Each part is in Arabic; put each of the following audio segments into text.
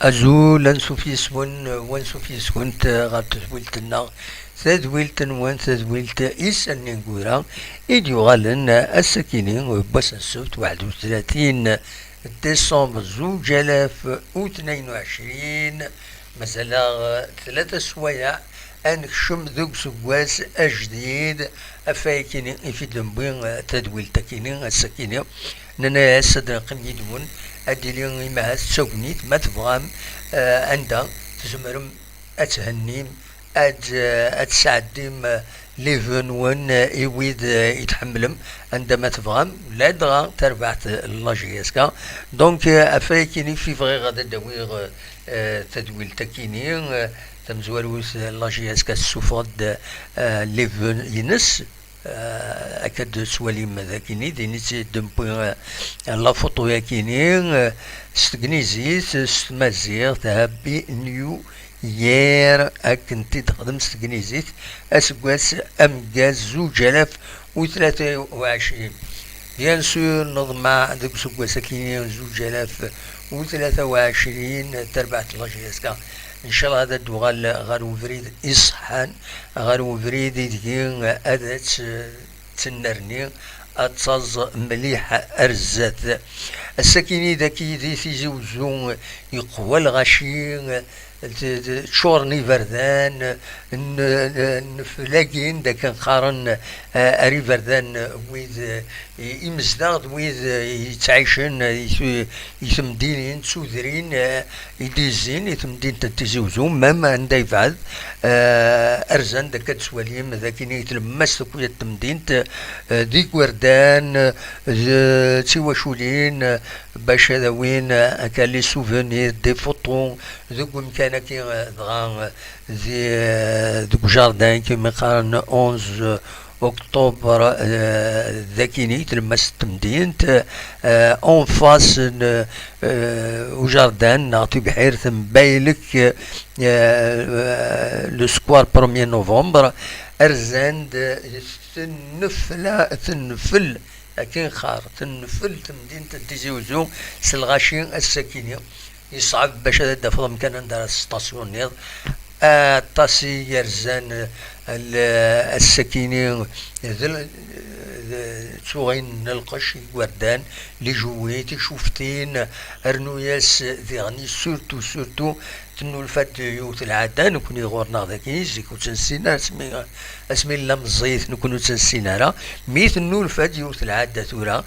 أزول أنسو في سكون غاتزويلتنا تذويلت إساني نقورا إديو غالن السكينين باس السبت 31 ديسمبر 2022 مثلا 3 سوايع أنكشم ذوك سواس أجديد أفايكيني إفيد لنبوين تدويلتا كيني السكيني نانا سدنا قميدون أديلين معها تسوقنيت ما تبغام عندها تزمرم أتهنيم أتسعديم ليفن وين يويد يتحملم عندما تبغام لا دغا تربعت اللاجياسكا دونك أفايكيني في فغي غادا داويغ تدويل تكيني تمزوروس لاجياسكا السفاد ليفن ينس أكد سواليم ذاكيني دينيتي دمبوين لا فوتو ياكيني ستغنيزيت ستمازيغ تهبي نيو يير أكنتي تخدم ستغنيزيت أسكواس أمجاز 2023 بيان سور نظمع دوك سكواس كيني 2023 تربعت لاجياسكا ان شاء الله هذا الدوغال غارو فريد اصحان غارو فريد يدين ادات تنرني اتصز مليحة ارزات السكيني ذاكي ذي في زوزون يقوى الغشي تشورني فردان نفلاقين دا كان قارن اري فردان ويد يمزداد ويد يتعيشن يتمدينين تسودرين يديزين يتمدين تتزوزون ماما عندها يفعل ارزان دا كتسواليم ذاكين يتلمس كويا التمدين ديك وردان تيواشولين باش هذا وين كان لي سوفونير دي فوتون ذوك مكان كي دغا ذوك جاردان كيما قارن 11 أكتوبر ذاكيني تلمس تمدينت اون فاس وجاردان نعطي بحير ثم بايلك لو سكوار 1 نوفمبر ارزاند تنفل لكن خار تنفل تمدينة تيزيوزو سلغاشين السكينة يصعب باش هذا فضل مكان عندها ستاسيون نيض طاسي يرزان السكينة تسوغين نلقش وردان لي جويتي شوفتين ارنوياس ذيغني سورتو تنو الفات يوت العادة نكوني غورنا ذاكي زيكو تنسينا اسمي لام الزيت نكونو تنسينا راه ميت نو الفات يوت العادة تورا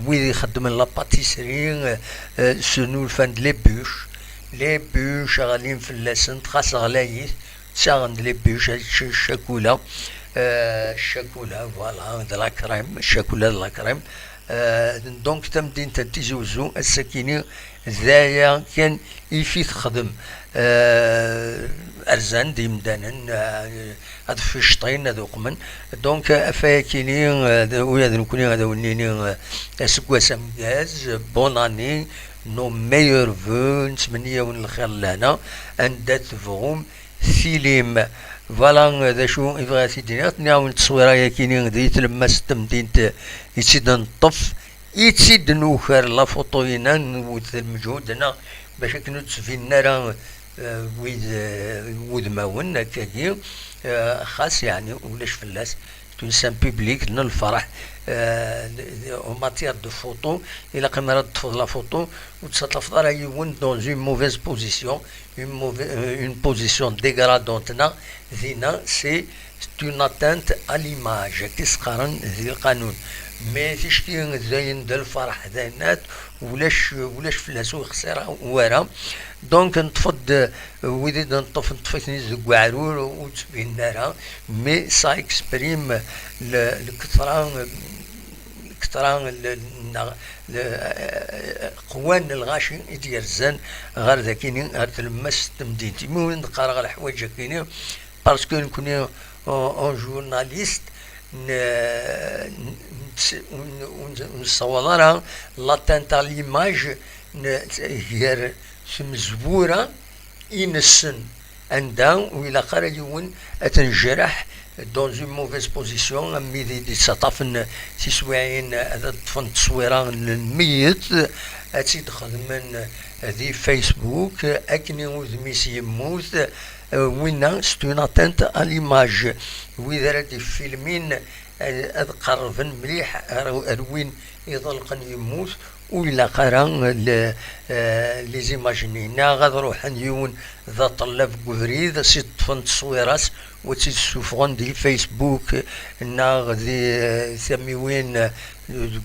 ويدي يخدم لاباتيسري سنو الفان لي بوش غالين في اللسن تخاص غلايث تشاغن لي بوش الشاكولا الشاكولا فوالا د لا كريم الشاكولا د لا كريم دونك تمدين تتزوزو السكيني ذايا كان يفي تخدم ارزان دي مدانن هاد في شطين هذوك من دونك افاكيني ويا نكوني هذا ونيني اسكواس امكاز بون اني نو ميور فو نتمنيا الخير لهنا اندات فغوم فيلم فوالا ذا شو يبغى سيدي نعاون التصويره يا كيني غادي يتلمس تمدينت يتسد نطف يتسد نوخر لا فوطوينا نود المجهود هنا باش كنو تسفينا راه ويد ماون هكاكي خاص يعني ولاش فلاس تونسان بيبليك لنا الفرح او ماتيير دو فوتو الى كاميرا تفضل لا فوتو وتتلفظ راه يون دون اون موفيز بوزيسيون اون بوزيسيون ديغرادونتنا ذينا سي اون اتانت ا ليماج كيسقارن ذي القانون مي تشكي زين د الفرح ذينات ولاش فلاس وخساره ورا دونك نطفد ويدي نطفيتني زكو عرور وتبين نارا مي سا اكسبريم الكثران قوان الغاشي يتيرزان غير ذاكيني غير تلمس تمدينتي مي نقرا على الحوايج كاينين باسكو نكوني اون جورناليست نصور لها لاتانت ليماج هي مزبوره ينسن عندها وإلى خرج يون أتنجرح دون اون موفيز بوزيسيون ميدي دي تطفن تسويعين هذا طفن تصويره للميت اتي تخدم ذي فيسبوك اكني وذميس يموت وين ستون اتنت ا ليماج واذا دي فيلمين قربن مليح وين يطلق يموت وإلا قرا لي زيماجينينا غاد روح نيون ذا طلب قبريد سي طفن تصويرات وتسوفغون دي فيسبوك نا غادي ثميوين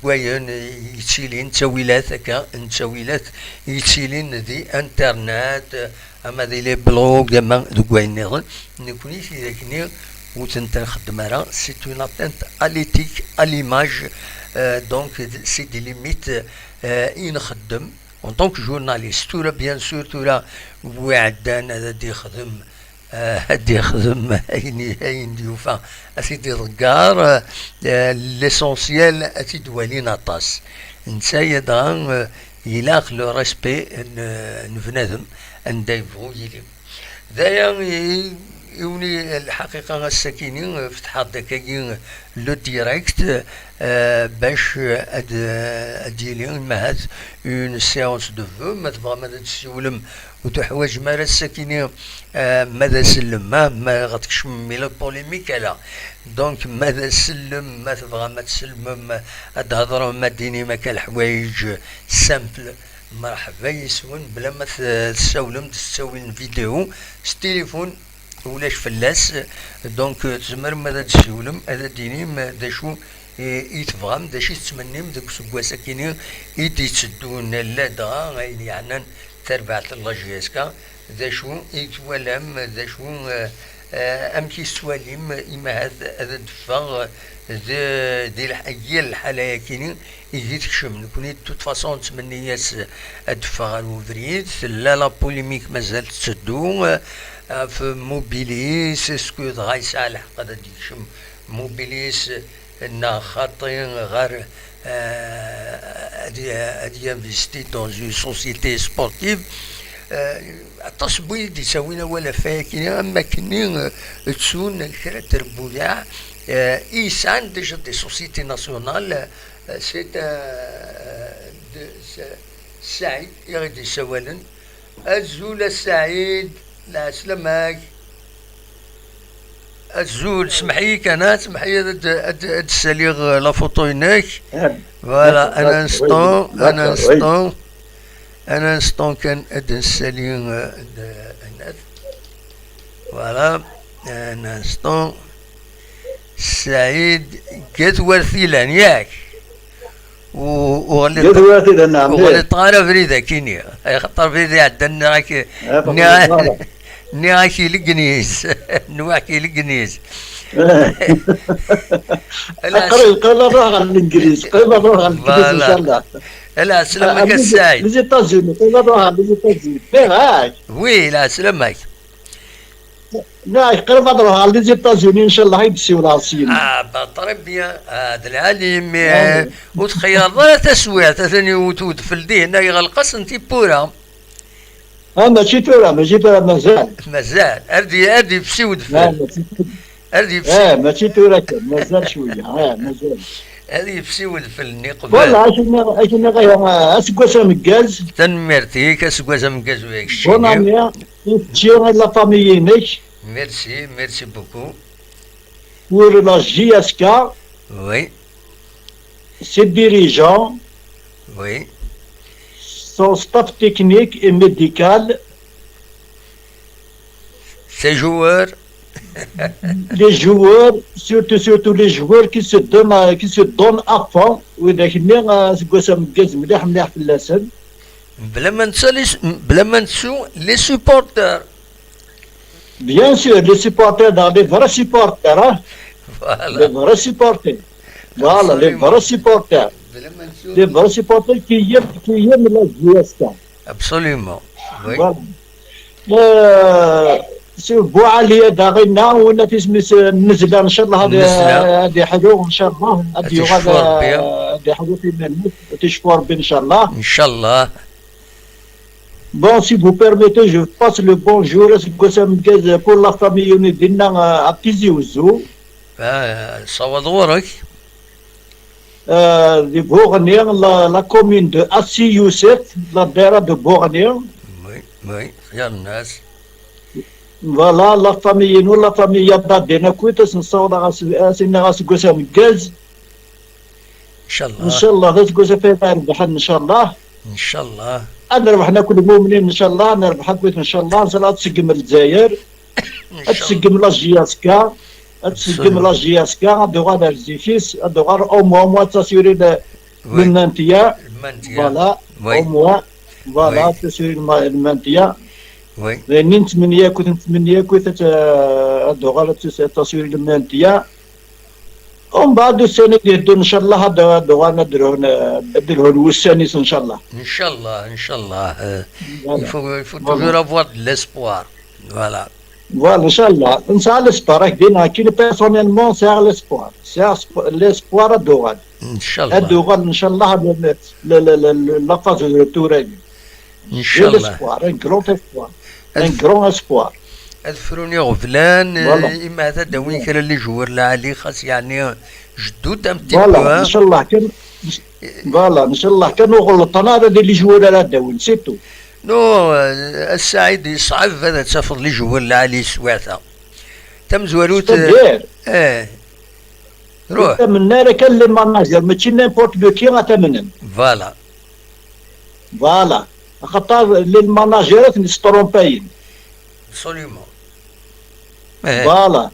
كواين يتسيلين تاويلات هكا تاويلات يتسيلين دي انترنت اما دي لي بلوغ اما كواين نيغن نكوني في ذاك وتنت نخدم راه سي اون اتنت ا ليتيك ا ليماج دونك سي دي ليميت نخدم اون طونك جورناليست تورا بيان سور تورا وعدان هذا دي يخدم هادي يخدم اين ديوفا اسيدي ضكار ليسونسيال اسيد والين اطاس نتايا دغا يلاق لو ريسبي نفنادم ان يبغو يلي دايا يوني الحقيقه الساكنين فتح داكاكي لو ديريكت باش اديلي مهات اون سيونس دو فو ما تبغى ماذا تسولم وتحواج مالا الساكنين ماذا سلم ما غتكش ميلا بوليميك لا دونك ماذا سلم ما تبغى ما تسلم تهضروا ما ديني ما كان الحوايج سامبل مرحبا يسون بلا ما تسولم تسوي فيديو التليفون ولاش فلاس دونك تزمر ماذا تسولم هذا ديني دا شو يتفهم دا شي تمنيم داك سكواسا كاينين يدي تسدون لا دا يعني تربعة الله جياسكا دا شو يتولم دا شو امشي سواليم اما هذا دفا ديال الحاله كاينين يجي تكشم نكوني توت فاصون تمنيات الدفا الوفريد لا لا بوليميك مازال تسدو في موبيليس اسكو غاي صالح قد ديكشم موبيليس نا خاطين غير ادي انفيستي دون اون سوسيتي سبورتيف التصبيد يساوينا ولا فاكين اما كنين تسون كرا تربويا ايسان ديجا دي سوسيتي ناسيونال سي سعيد يغدي سوالا الزول سعيد لا سلامك الزول سمحي كانت سمحي هاد السليغ لا فوتو هناك فوالا انا انستون كان هاد السليغ هناك فوالا انا انستون سعيد قد ورثيلان ياك وغلي طارة فريدة كينيا هاي خطر فريدة عدنا راكي نواكي الكنيس نواكي الكنيس قريب نروح على الانجليز قريب نروح على الانجليز ان شاء الله لا سلامك السعيد لي زيتازوني قريب نروح على لي زيتازوني فين هاك وي لا سلامك لا قريب نروح على لي زيتازوني ان شاء الله يبسيو راسين بطرب بيان هذا العالم وتخير لا تسوية ثاني وتود في الدين هنا يغلقص انتي بورا ماشي تورا مازال اردي بسيود في اردي بسيود ماشي تورا مازال شويه مازال هذه بسيود في النقبه والله اشنا غير اسكواسا مكاز تنمرتيك اسكواسا مكاز وياك الشيء بون تشير لا فاميي نيك ميرسي بوكو pour la JSK oui ses dirigeants oui son staff technique et médical, ses joueurs, les joueurs, surtout les joueurs qui se donnent à fond, بلا ما نسوا les supporters. Bien sûr, les supporters, les vrais supporters, hein? Voilà. Les vrais supporters. Voilà, les vrais supporters. Les vrais supporters qui aiment la JSK. Absolument. Oui. Voilà. بو عليا داغينا ولا تسمس النزله ان شاء الله هذه حلو ان شاء الله هذه حلو في المنزل تشفوا ربي ان شاء الله ان شاء الله. Bon, si vous permettez, je passe le bonjour pour la famille Unidina à Tizi Ouzou. صوت غورك. دي بوغنيا لا كومين دو اسي يوسف لا دايره دو بوغنيا. وي وي يا الناس. فوالا لا فامي نو لا فامي دادينا كويتس نصوت سينا غاس كوسا مكاز. ان شاء ان الله شاء الله غاس كوسا فيها ربح ان شاء الله. ان شاء الله انا ربحنا كل مؤمنين ان شاء الله. نربح كويت ان شاء الله. ان شاء الله تسقم الجزائر، ان شاء الله. تسقم لا جياسكا، تسقم لا جياسكا دوغا الزيفيس دوغا او موا تسيري المنتيا. المنتيا. فوالا وي او موا فوالا وي تسيري المنتيا. وي لأني نتمنى كنت دوغا تسيري المنتيا. ومن بعد السنة يدو ان شاء الله دوغا نديرو وسانيس ان شاء الله. ان شاء الله ان شاء الله. il faut Voilà. toujours avoir de l'espoir. Voilà. Voilà, Inch'Allah. Inch'Allah, l'espoir. Personnellement, c'est l'espoir. C'est l'espoir à Dougal. ان شاء À الله Dougal, Inch'Allah, la phase de retour. ان J'ai شاء الله. l'espoir, un grand espoir. Un grand espoir. اذكروني غفلان. Voilà. اما هذا داوين كان اللي جور لعلي خاص يعني جدود ام Voilà, تيبو. Inch'Allah. Voilà, Inch'Allah. كانوا غلطنا هذا اللي جوا على الدول، سيتو. نو السعيد يصعب هذا تفضل لي جور لعلي سواتها تم زوالوت. C'est-à-dire, اه روح. من نار كان لي ماناجر ماشي نيمبورت لو كي غتمنن. فوالا فوالا. خاطر للماناجرات نسترومباين. ابسوليومون. فوالا.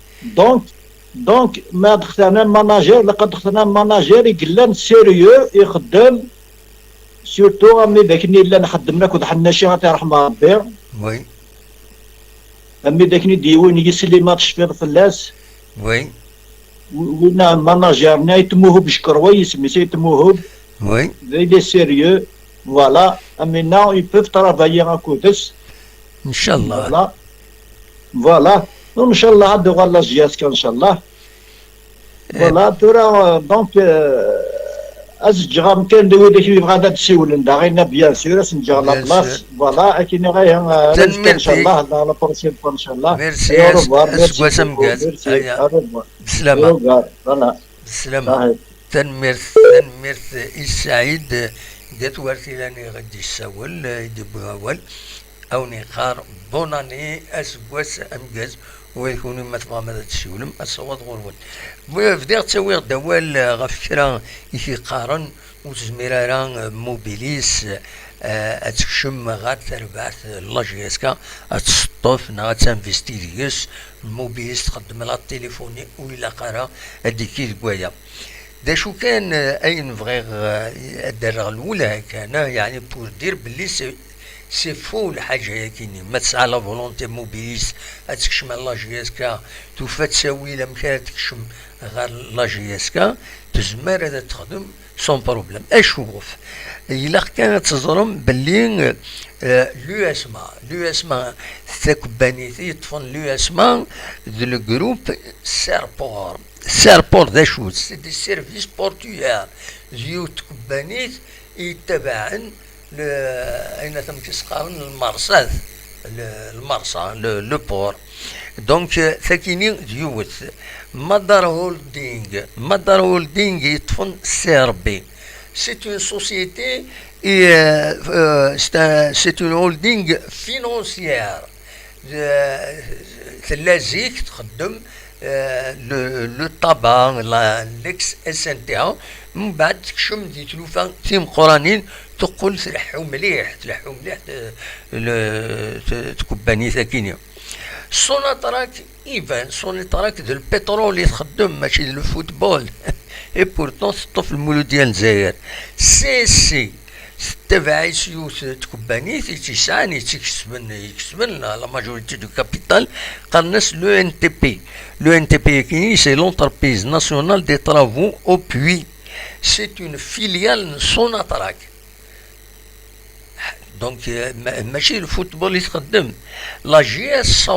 دونك ما دخلنا ماناجر لقد دخلنا ماناجر يقلن سيريو يخدم سورتو امي ذاك اللي نخدم لك وضحنا شي غاتي رحمه ربي. وي امي ذاك اللي ديوين يسلي ما تشفير فلاس. وي ونا ماناجرنا يتموهب شكروي سميتو يتموهب. وي il est sérieux. Voilà. Maintenant, ils peuvent travailler en Koudès. ان شاء الله. Voilà. Voilà. Donc, Inch'Allah, de voir la JSK, Inch'Allah. Voilà. Donc, أزجرام كان دوي داك اللي بغا هذا تسولن دا غينا بيان سور اسنجر لا بلاص. فوالا أكيد غير إن شاء الله لا بروسيم إن شاء الله. ميرسي اسكواس مكاز. بالسلامة. فوالا. بالسلامة. تنميرث السعيد قالت ورثي لاني غادي يساول يدبو اول او نقار بوناني اسكواس امكاز ويكون ما تبغى ماذا تسولم الصوت غرون بدير تسوي دوال غف فكرة يكي قارن وتزميرا موبيليس اتكشم غاد تربعت لاجيسكا اتسطوف نا تنفيستيليوس الموبيليس تقدم لها التليفوني ولا قرا هذيك الكوايا. دا شو كان اين فغيغ الدرجة الأولى كان يعني بور دير بلي سي فو الحاجة كيني ما تسعى لا فولونتي موبيليس تكشم على لا جي اس كا توفا تساوي لما كانت تكشم غير لا جي اس كا تزمر هذا تخدم سون بروبليم. اشوف إلا كانت تزرم بلي لو اسما تكبانيتي يطفن لو اسما دو لو جروب سيربور ذا شوت سي دي سيرفيس بورتويير زيوت كبانيت يتبعن اين تم تسقاون المرصى لو بور. دونك ثاكيني ديوث مدار هولدينغ يطفن سيربي. C'est une société et c'est une holding financière. تلازيك تخدم لو طابا ليكس اس ان تي ا من بعد تكشم دي تلوفا تيم قرانين تقول تلحو مليح تكباني ثاكينيا. سوناتراك ايفان سوناتراك دو البترول يتخدم ماشي دو الفوتبول. اي بورتون تطف المولو ديال الجزائر سي تبع سيوت تكباني تيساني يكسبن لا ماجوريتي دو كابيتال قالناس لو ان تي بي. لو ان تي بي كيني سي لونتربريز ناسيونال دي طرافو او بوي. سي اون فيليال سوناتراك. دونك ماشي الفوتبول يتقدم. لا جي اس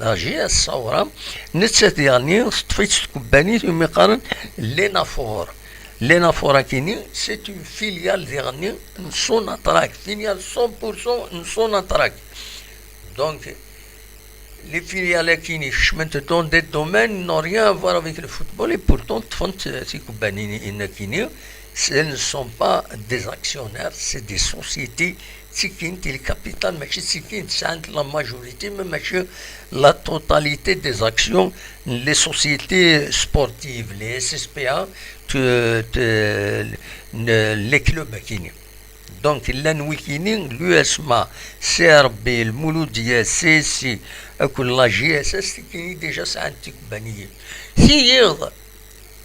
الصورة نتسات يعني طفيت تكباني ثم يقارن لينافور كيني سي اون فيليال ديالني سوناتراك فيليال 100% سوناتراك. دونك les filiales qui dans des domaines n'ont rien à voir avec le football et pourtant ce ne sont pas des actionnaires, c'est des sociétés qui le capital, mais la majorité, mais la totalité des actions, les sociétés sportives, les SSPA, les clubs. Donc, l'USMA, CRB, le Mouloudia, CSI, la GSS, qui déjà ساعدتك بنية. ثيغ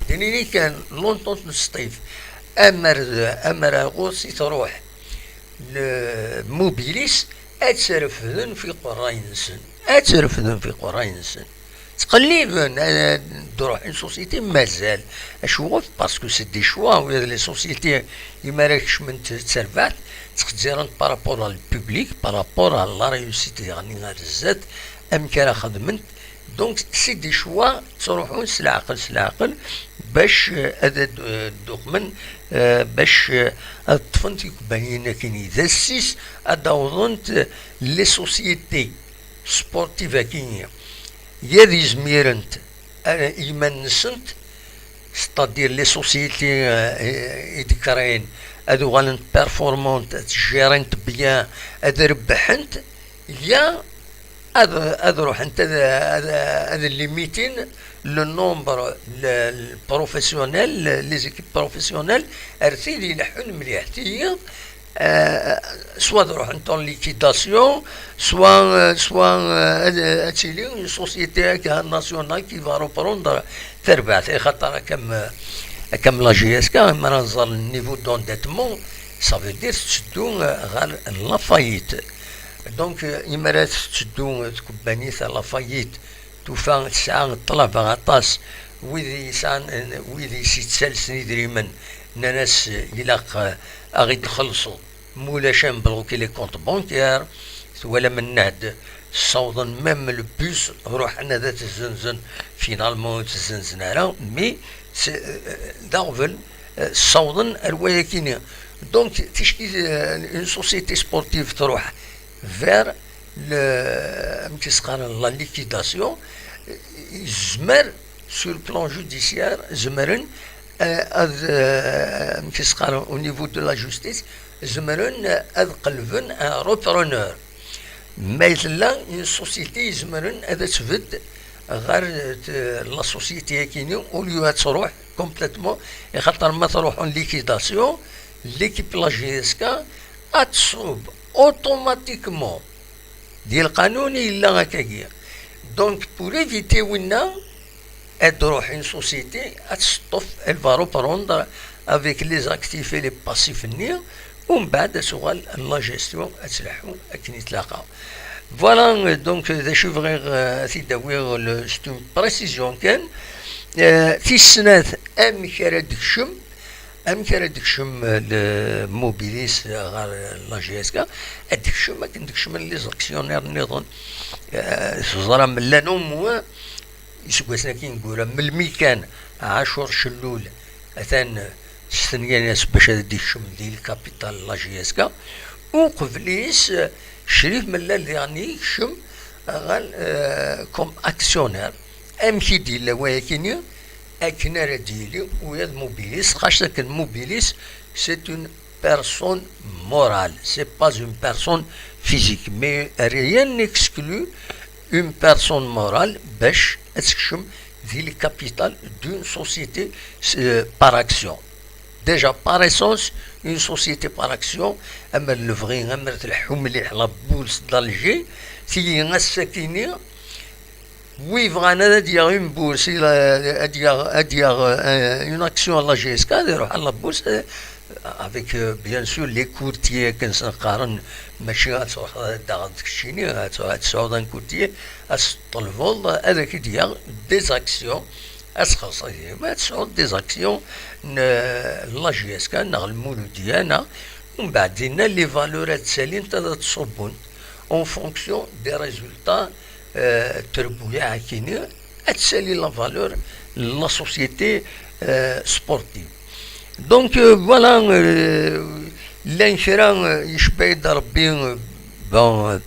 دنيني كان لونطون نستيف أمر غوصي تروح الموبيليس أتسرفذن في قراينسن تقليبا تروح ان سوسيتي مازال اشوف باسكو سي دي شوا ولا لي سوسيتي يماركش من تسرفات تقدر بارابور على البوبليك بارابور على لا ريوسيتي يعني غارزات ام كان خدمت دونك سي دي شوا تروحون سلعقل باش هذا الدوكمن باش الطفنت يبين كاين ذا السيس اداوضنت لي سوسيتي سبورتيف كاين يدي زميرنت ايمان نسنت ستادير لي سوسيتي يذكرين ادو غالنت بيرفورمونت تجيرنت بيان اد ربحنت يا اد روح انت هذا ليميتين لو نومبر البروفيسيونيل لي زيكيب بروفيسيونيل ارثي يلحون مليح تي soit en liquidation, soit une société nationale qui va reprendre تربح خاطر comme la GSK منظر le niveau d'endettement ça veut dire تشدو غير la faillite donc يمرات تشدو تكباني لا faillite توفى تسعة طلب غطاس ويدي سيتسلسل يدريمن ناس يلاق أغيد خلصوا مولاشان بلوكي لي كونت بونكير ولا من نهد صوضا ميم البوس روح انا ذات الزنزن فينالمون تزنزن على مي داغفل صوضا الروايه كينيا دونك تشكي اون سوسيتي سبورتيف تروح فير كيسقال لا ليكيداسيون زمر سور بلان جوديسيير زمرن au niveau de la justice, زمرن قلبن un repreneur. Mais là, une société زمرن تفد غير la société كيني au lieu de تروح complètement خاطر ما تروح en liquidation, l'équipe la GSK تصوب automatiquement ديال القانون إلا هكاكيا. Donc pour éviter ونا une société, elle va reprendre avec les actifs et les passifs ومن بعد سؤال la gestion voilà donc je voudrais تداوير une précision كان في السنة أم كان دكشم الموبيليس غير لا جي اس كا دكشم ما كندكشم لي زاكسيونير نظن زرا من لا نوم يسوسنا كي نقول من الميكان عاشور شلول اثان ستنيا ناس باش هادي الشم ديال الكابيتال لا جي اس كا وقبليس شريف من لا يعني شم غال كوم اكسيونير امشي ديال ولكن اكنار ديالي ويا موبيليس خاصة الموبيليس سي اون بيرسون مورال سي با اون بيرسون فيزيك مي ريان نيكسكلو une personne morale باش تكشم ذي الكابيتال d'une société par action. Déjà par essence une société par action اما الفغي اما تلحو مليح لا بورس d'Alger تيجي غاساكيني وي فغانا ديال اون بورس ديال une action à la GSK يروح على البورس avec bien sûr les courtiers كنقارن ماشي غتروح داك الشيني غتسعود ان كورتيي طلبوا هذاك ديال دي زاكسيون اسخاص ما تسعود دي زاكسيون لا جي اس كان المولود ديالنا ومن بعد دينا لي فالورات سالين تصبون اون فونكسيون دي ريزولتا تربويا كاينين تسالي لا فالور لا سوسيتي سبورتيف دونك فوالا الانشراء يشبه ربي بون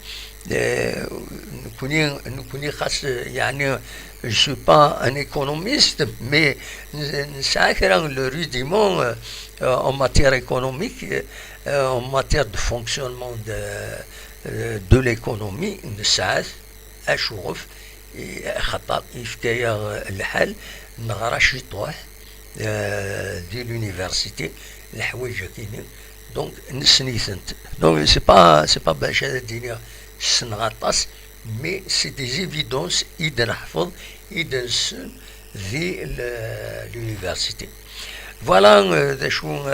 نكوني خاص يعني je suis pas un économiste mais نسعى كرا le rudiment en matière économique en matière de fonctionnement de l'économie نسعى أشوف خطأ يفتيا الحال نغرا شي طوح دي لونيفرسيتي الحوايج كاينين دونك نسنيثنت دونك سي با باش هذا الدنيا سنغطاس مي سي دي زيفيدونس إذا نحفظ إذا نسن ذي لونيفرسيتي فوالا ذا شو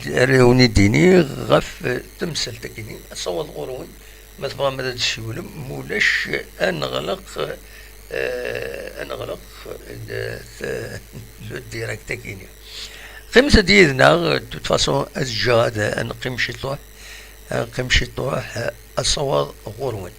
ريوني ديني غف تمثل تكيني صوت غرون ما تبغى مدى تسولم مولاش انغلق لو ديريكت كيني خمسة ديالنا توت فاسون أزجاد نقيم شي طوح الصواب غرون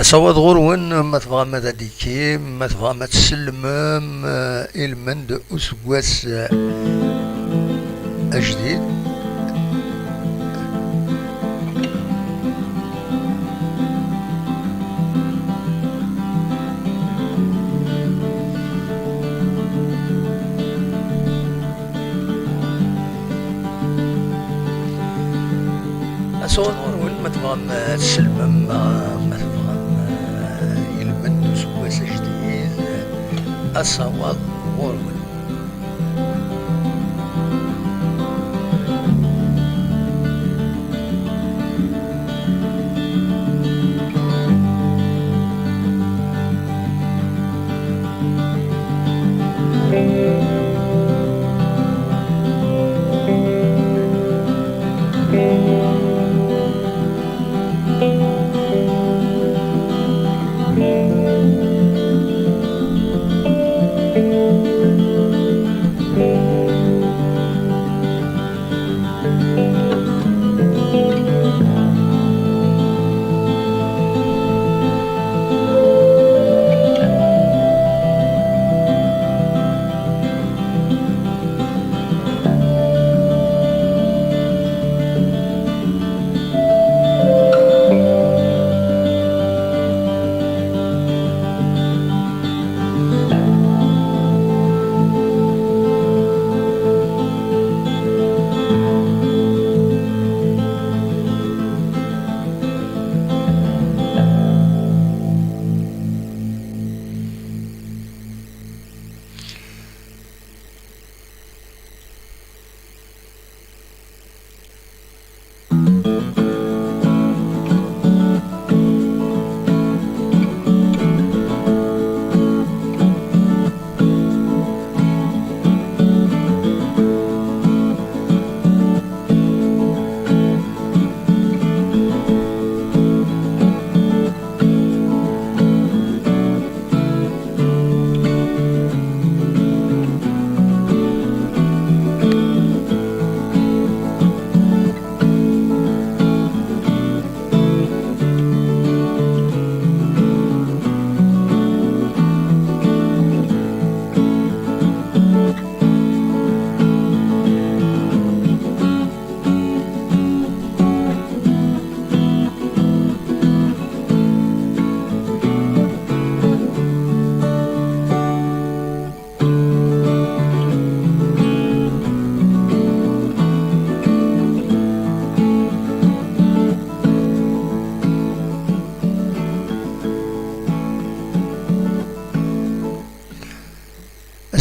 صوت غرون ما تبغى ما تديكي ما تبغى ما تسلمم المند أسواس أجديد صوت غرون ما تبغى ما تسلمم ما تبغى جديد الصواب غرون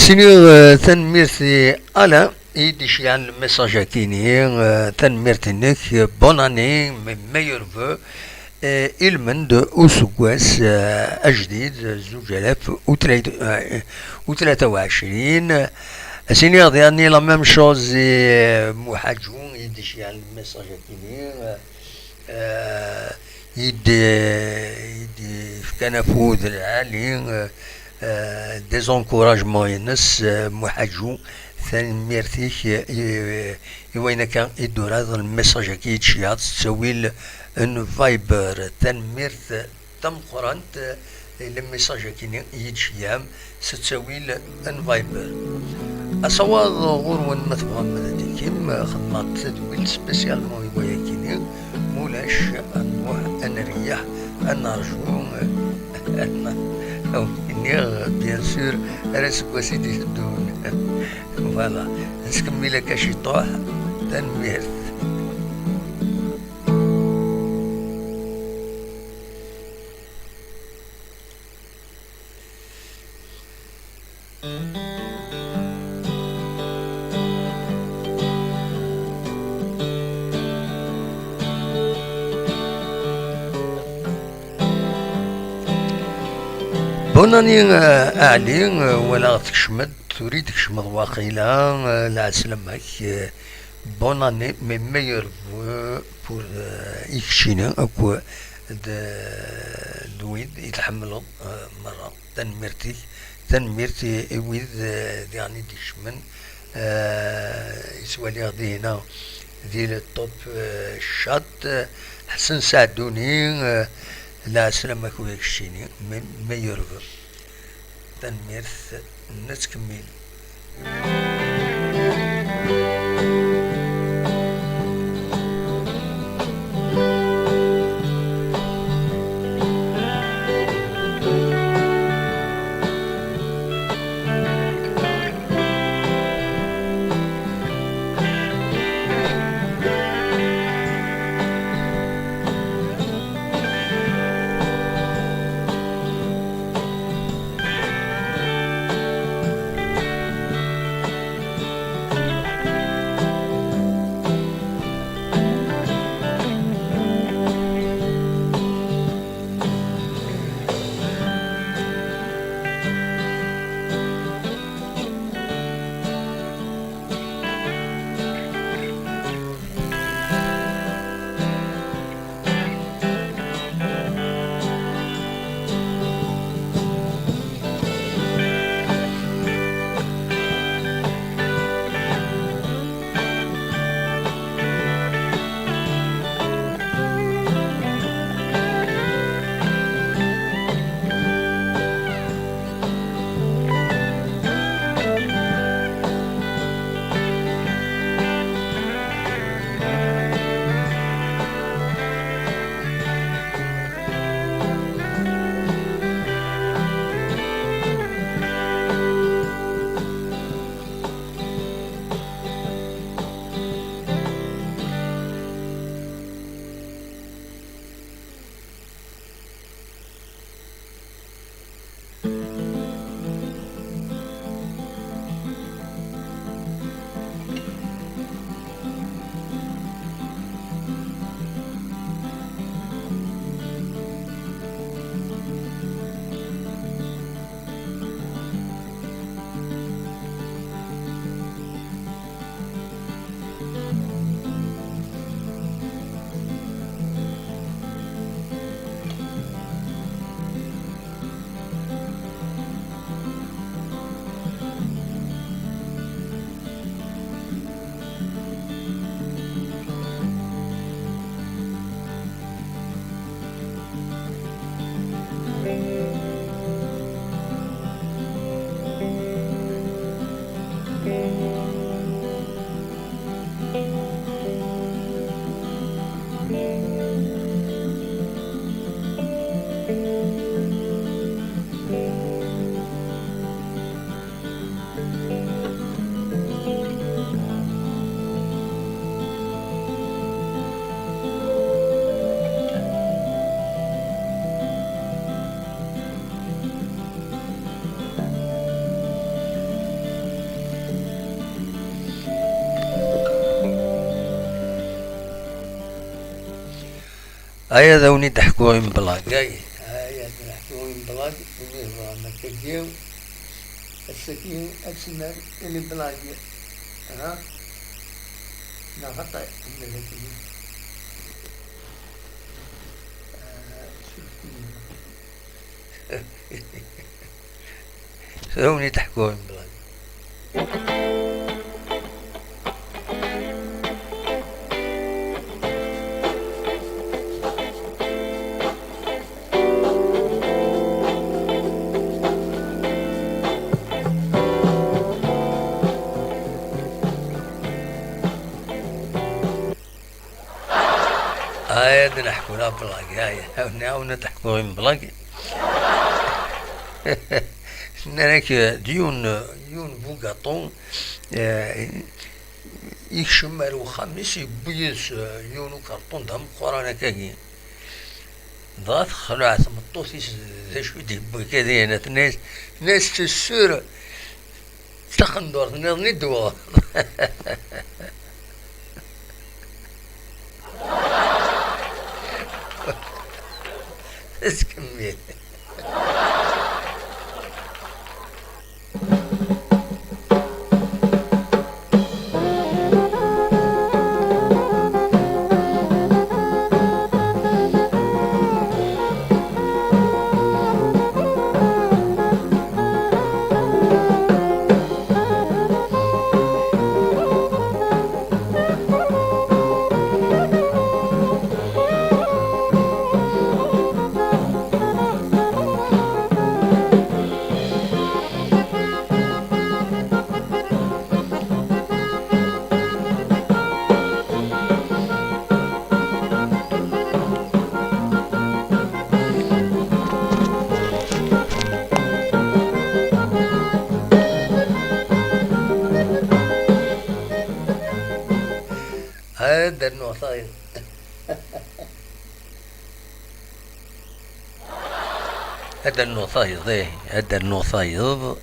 سينيور تنميرتي ألا يديش يعني الميساج كيني تنميرتي نك بون اني ميور فو إلمن دو أسوكواس أجديد 2023 سينيور ديالني لا ميم شوز محاجون يديش يعني الميساج كيني يدي كان فوز العالي ديزونكوراجمون ينس محاجو ثاني ميرتيك وين كان يدور هذا الميساج كي تشياط تسوي ان فايبر تنميرت تم قرانت الميساج كي يتشيام ستسوي ان فايبر أصوات غور مثبها مدى كيم خدمات تدويل سبيسيال موي كيني مولاش نروح نريح نرجو أو إني بيان سور راسك وسيدي الدون فوالا نسكمل كاشي طوح تنميرت بوناني أعلي ولا تكشمد تريد تكشمد واقيلا لا سلامك بوناني مي ميور بور إكشينا أكو دويد يتحملوا مرة تنميرتي ويد يعني ديشمن يسوى لي غادي هنا ديال التوب شات حسن ساعدوني لا سلامك ويكشيني ميور تنميرت نتكمل هيا ذوني تحكوين بلاك هيا تحكوين بلاك ما تجيو السكين أكسنا اللي بلاك ها نغطى ذوني تحكوين بلاك هاي نحكوا لا بلاقي هاي نحن تحكوا من بلاقي نراك ديون بوغاطون يكشمر وخميس يبيس يونو كرتون دم قرانا كاكي ضاف خلعت مطوسيس ذا شو دي بكذا ناس تسور تخندور ندوا اسكمل هذا النوصايد هذا النوصايد هذا النوصايد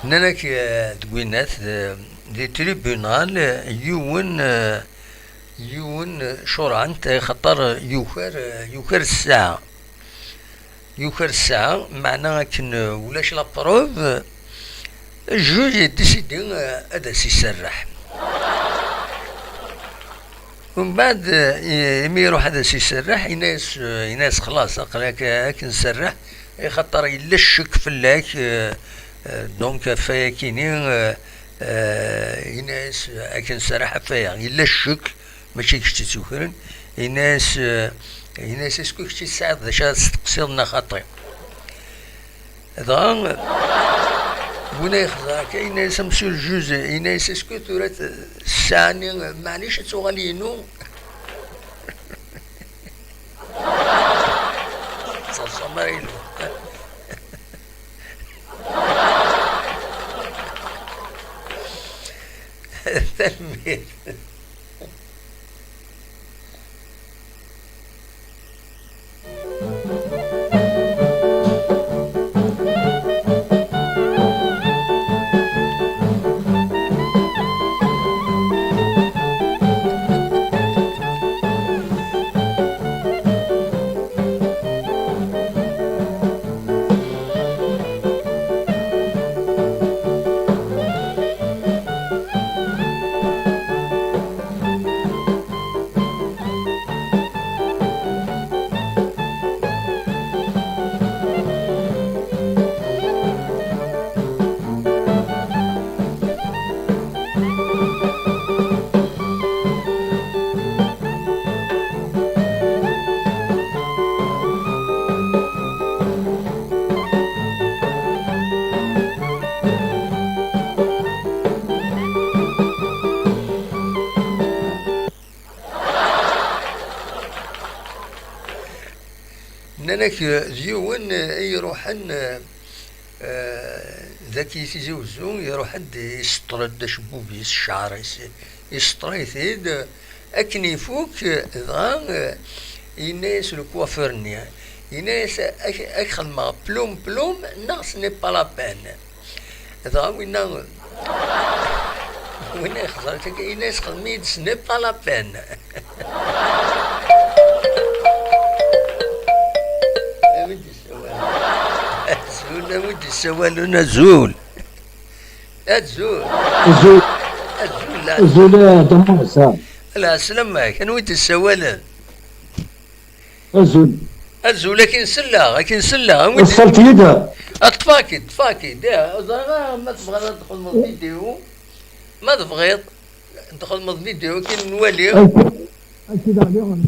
نانك تقولنات دي تريبونال يون شوران خطر يوكر الساعة معناها كن ولاش لا بروف الجوج يديسيدي هذا سيسرح ومن بعد يمي يروح هذا سيسرح يناس خلاص هاك نسرح خاطر يلا الشك فلاك دونك فيا كينين يناس هاك نسرح فيا يلا الشك ماشي كشتي تسوكرن يناس اسكو كشتي تساعد باش تقصيرنا خاطري هذا بنا يخزر كاين ناس مسيو الجوز ناس اسكو تورات الساني معليش تغالينو صلصة مريلو تنمير نانك ديون يروحن ذاك يتزوجو يروح يسطرد شبوبيس الشعر يسطري ثيد اكن يفوك ذا يناس الكوافرني يناس اخل ما بلوم ناس ني با لا بين ذا وين يخزر يناس خدميد ني با لا بين انا ودي السوالون الزول. الزول. الزول. الزول لا. الزول دموس ها. لا سلمك انا ودي السوالون. الزول. الزول لكن سلا لكن سلا. وصلت يدها. تفاكي ما تبغى تدخل من الفيديو ما تبغيض ندخل من الفيديو كي نولي اكيد عليهم.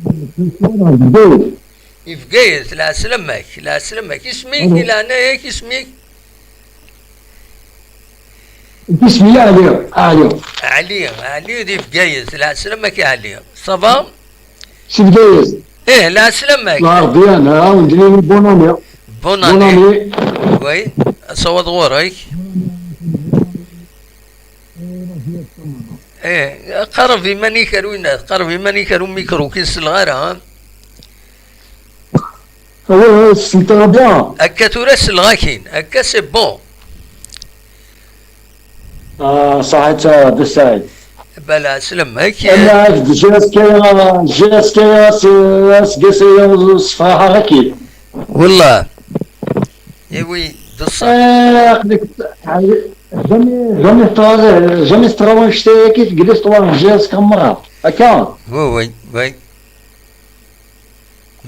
يفقيت لا سلمك اسميك الى انا ياك اسميك اسمي علي دي فقيت لا سلمك يا علي صبا سبدايز. ايه لا سلمك لا رضيان ها وندير بونومي. بوناني وي صوت غورك ايه قربي ماني كروينات قربي ماني كرو ميكرو كيس الغارة ها سي ترى بيان. هكا تورس الغاكين هكا سي بون صحيت بالسعيد. بلا سلمك انا جاسكي سقسي صفاحة اكيد والله يوي دصا جامي ستراون شتي كيف جلست طوال جاز كم مرة هكا. وي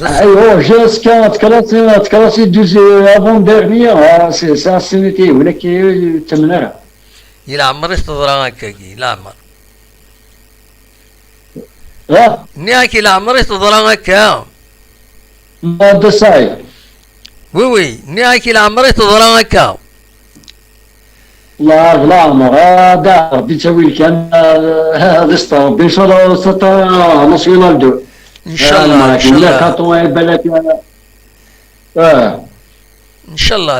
ايوا جاز كانت كلاسي دوز افون ديرنيير سي سينيتي ولا كي تمنرها. يلا عمري تضرا هكاكي لا عمر نياكي لا عمري تضرا هكا دساي. وي نياكي لا عمري تضرا هكا لا عمر هذا ربي تسوي كان هذا ستار ان شاء الله ستا ناسيونال دو ان شاء الله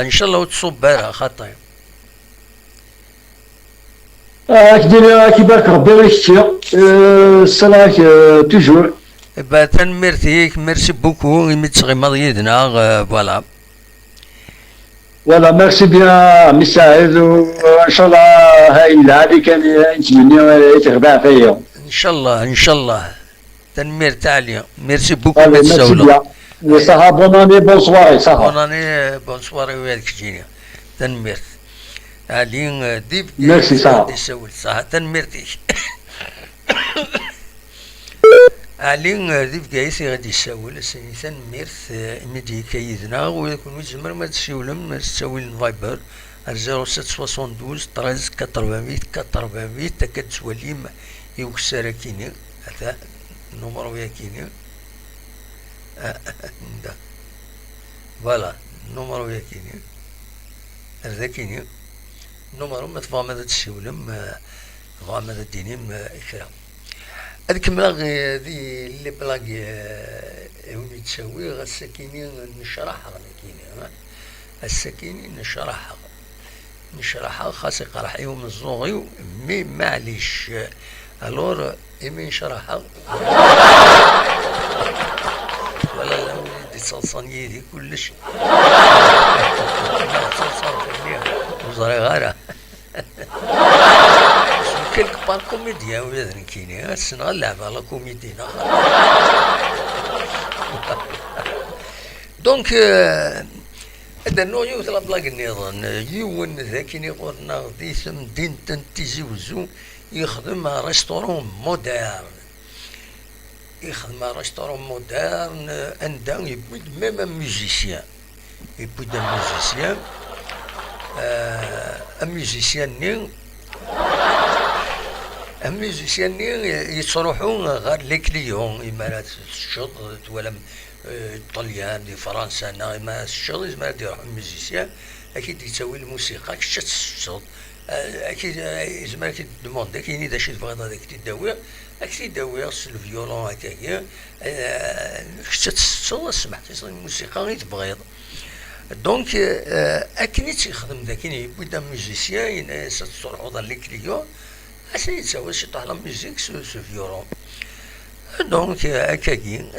ان شاء الله وتصب بارها خطايا كدير كيبارك ربي يشتي الصلاة توجور. با تنمرتيك ميرسي بوكو متغمض يدنا فوالا. ولا ميرسي بيان مساعد وان شاء الله هاي العادي كان يتمنى يتغبى فيا ان شاء الله تنمير تاليا ميرسي بوكو متسولة صحا بوناني بونسواري صحا بوناني بونسواري وياك جيني تنمير علين ديب ميرسي صحا تسول صحا تنميرتيك علين ديب جايسي غادي يسول سني تنميرت ميدي كيدنا ويكون زمر ما تسولم تسوي الفايبر 0772 13 400 تكاد سواليم يوكسارا كيني هذا نمرو يا كيني فوالا نمرو يا كيني هذا كيني نمرو ما تفهم هذا تسولم فهم هذا دينيم إكرام هذيك ملاغي ذي اللي بلاغي وني تسوي غساكيني نشرحها كيني السكيني نشرحها خاص يقرح يوم الزوغي مي معليش الور إمي نشرحها ولا لا وليدي صلصانية دي كلش صلصان في وزاري غارة كلك بار كوميديا ويذن كيني السنة اللعبة على كوميدينا دونك هذا النوع يوثلا بلاك النظام يون ذاك يقولنا غدي ثم دين تنتيزي وزو يخدم ريستورون مودرن عندها يبود ميم ميوزيسيان الميوزيسيان يصرحون غير لي كليون إمارات الشط ولا الطليان دي فرنسا ما الشط ما يروح الميوزيسيان أكيد يسوي الموسيقى كشت الشط أكيد زعما كي تدوموندي كاين إذا شي تبغي هذاك تداوي أكيد تداوي الفيولون هكايا كشت الشط سمعتي الموسيقى غير تبغيض دونك أكني تيخدم ذاك يبدا ميوزيسيان تصرحو ضل لي كليون أسي يتساوي شي طاح لا ميوزيك سو فيولون دونك هكاكي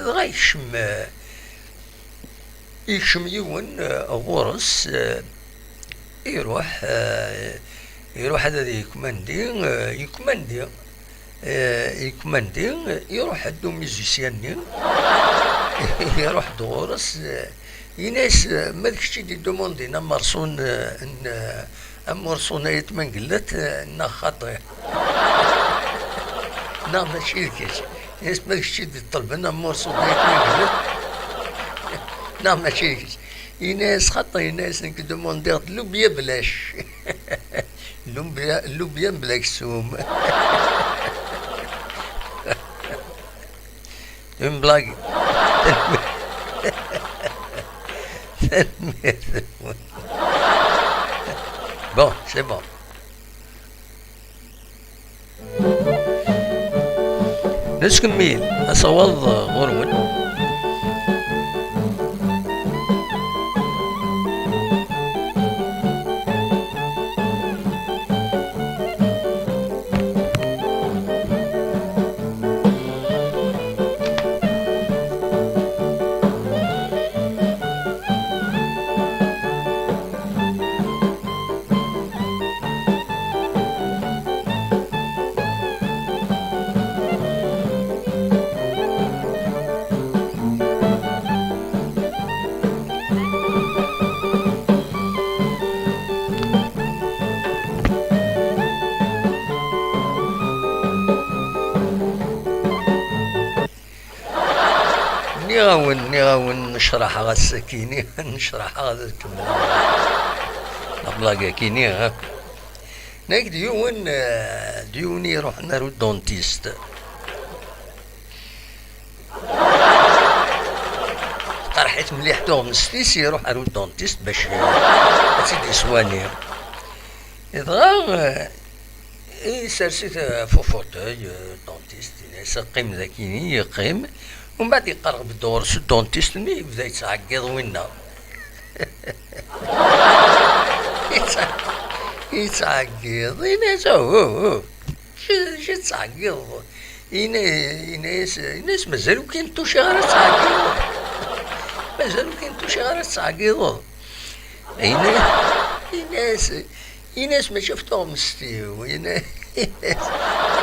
يكشم يون غورس يروح هذا يكماندي يروح عندو ميوزيسيان يروح دغورس يناس ما داكشي دي دوموندي مرسون مرسون يتمن قلت نا خاطر نا ماشي الكاش يناس ما داكشي دي طلب نا مرسون يتمن قلت نا ماشي الكاش يناس خاطر يناس نك دوموندي لوبيا بلاش لوبيا بلا كسوم une blague. Bon, c'est bon. نكمل أصوات غرون. نغاون نشرح غا السكيني نشرح غا البلاغا كيني ها ناك ديون يروح نارو دونتيست قرحيت مليح دوغ نستيس يروح نارو دونتيست باش تيدي سواني إذا سرسيت فو فوتوي دونتيست يقيم ذاكيني يقيم ومن بعد يقرب الدور سو الدونتيست يبدا يتعقد وينا يتعقد يناس شي تعقد يناس مازالو كاين شي غير تعقد مازالو كاين شي غير تعقد يناس ما شفتهم مستيو يناس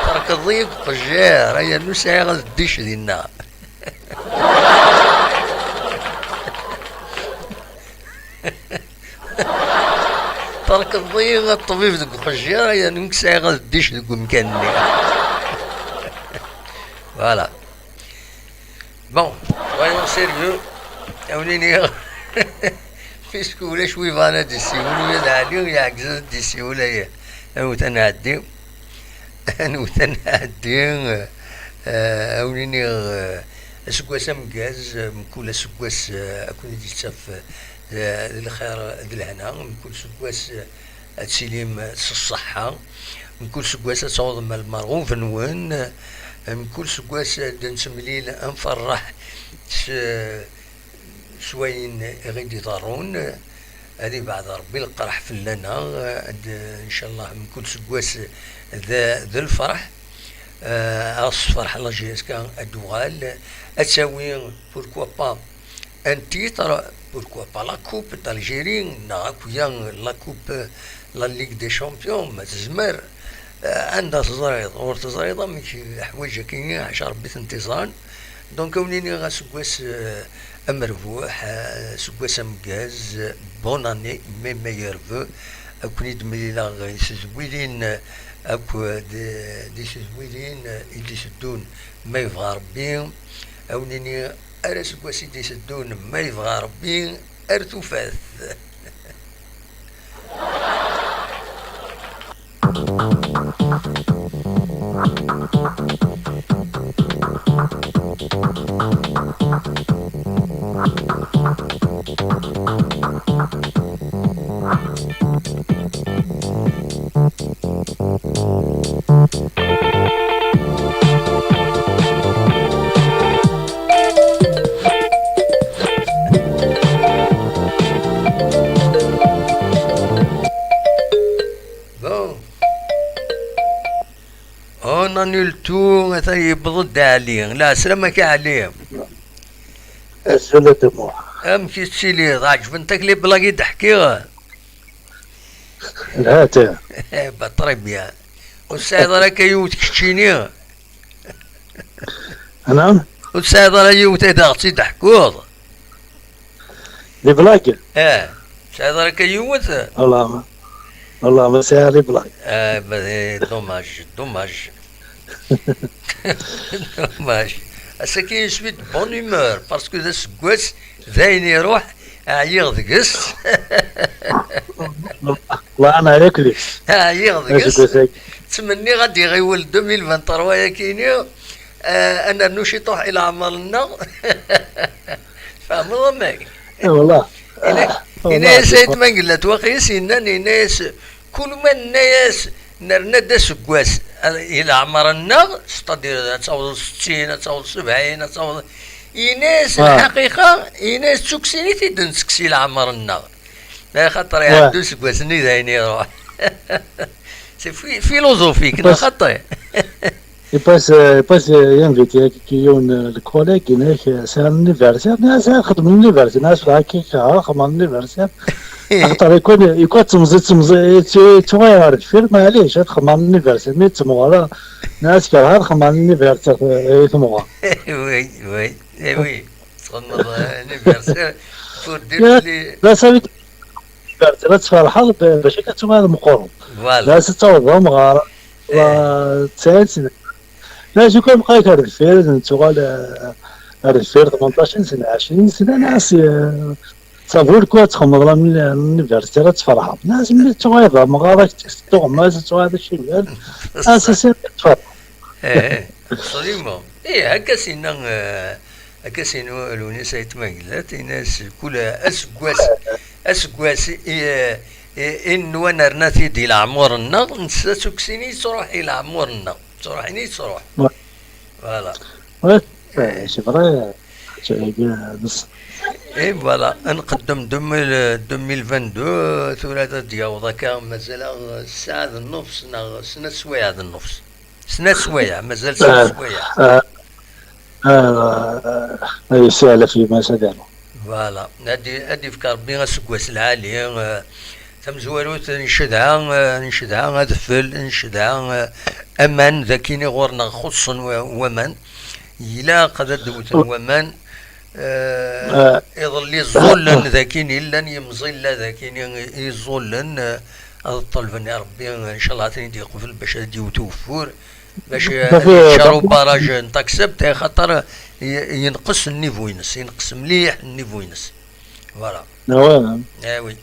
ترك الضيق فجار هيا نسعي غاديش ديالنا ترك الضيق الطبيب ديك الفجار هيا نسعي غاديش ديك مكانني فوالا بون soyons sérieux اوليني فيسكو ولا شوي فانا دي السيول يدعلي ويعكز دي السيول هي أو تنعدي أوليني سكواس مكاز من كل سكواس أكون دي تسف الخير ذي الهنا من كل سكواس تسليم الصحة من كل سكواس تصوض مع المرغوب نوان من كل سكواس نسمليل نفرح شوين غير يضرون هذه بعد ربي القرح فلنا ان شاء الله من كل سكواس ذا الفرح الفرح الله جيس كان الدوغال تساوي بوركوا با ان تيتر بوركوا با لا كوب دالجيري ناكويا لا كوب لا ليغ دي شامبيون ما تزمر عندها تزريض اور تزريضه ماشي حوايج كاينين 10 بيت انتصار دونك وليني غا سكواس مربوح سكواس مكاز بون اني مي ميور فو اكوني دمليلا غي سزويلين اكو دي سزويلين اللي يسدون ما يبغى ربي اوليني ارا سكواسي اللي يسدون ما يبغى ربي ارتفاث نيلتو مثلا يبضد عليه لا سلامك عليه الزلة دموع امشي تسيلي ضاعج بنتك لي بلاقي تحكيها الهاتا بطرب يا والسعيد راك يوت كشيني انا والسعيد راك يوت ضغطي تحكوض لي بلاك. شحال راك يوث. والله ما ساهل لي بلاك. دوماج دوماج. دوماج. اساكي سويت بون هومور باسكو ذا سكواس داين يروح عيغ ذقس. الله انا عليك لي. عيغ ذقس. تمني غادي غيولد 2023 يا كينيو. انا نوشي طوح الى عمرنا. فاهم ضمك. والله. إنا سيد ما قلت وقيس إنني ناس كل ما الناس نرنا دا سكواس إلى عمرنا ستادير تصور 60 تصور 70 تصور إناس الحقيقة إناس تسكسيني تيدن تسكسي لعمرنا لا خاطر يعدو سكواس ني داين يروح. سي فيلوزوفيك نا خاطر. يباس ينفيتي كيون الكوليك هناك سان انيفرسير ناس خدم انيفرسير ناس هكاك خدم انيفرسير خاطر يكون تمزي تغير الفيلم معليش تخدم انيفرسير مي تمغى ناس كرهها تخدم انيفرسير تمغى. وي وي تخدم انيفرسير فور دير لي لا سامي لا تفرحها باش كتسمع المقرب لا تتصور مغاره 9 سنين. لا جو كان بقيت هاد الفير نتوغال هاد الفير 18 سنة 20 سنة ناس صافور كوا تخمض من اليونيفرسيتي تفرح ناس ملي تغير مغارك تستوغ ما تغير هادشي مزيان اساسا تفرح. صديما هكا سينا هكا سينو الونيسة يتماقلات ناس كلها اسكواس إن ونرنا ديال عمرنا نسى سكسيني تروح إلى عمرنا تروح ني تروح. فوالا. سي فري بص. فوالا نقدم 2022 ثلاثة ديال هكا مازال الساعة النص سنة سوايع النص سنة سوايع مازال سنة سوايع. سهلة في ما سدانو. فوالا هادي في كربي غاسكواس العالي تمزواروت نشدها هدفل نشدها امان ذاكيني غورنا خصن ومان إلا قد دوت ومان يظل يظلن ذاكيني لن يمزل ذاكيني يظلن طلبني ربي ان شاء الله تاني يقفل باش يتوفر باش يشارو باراج نتاع كسبت خاطر ينقص النيفو ينس ينقص مليح النيفو ينس. فوالا. وي.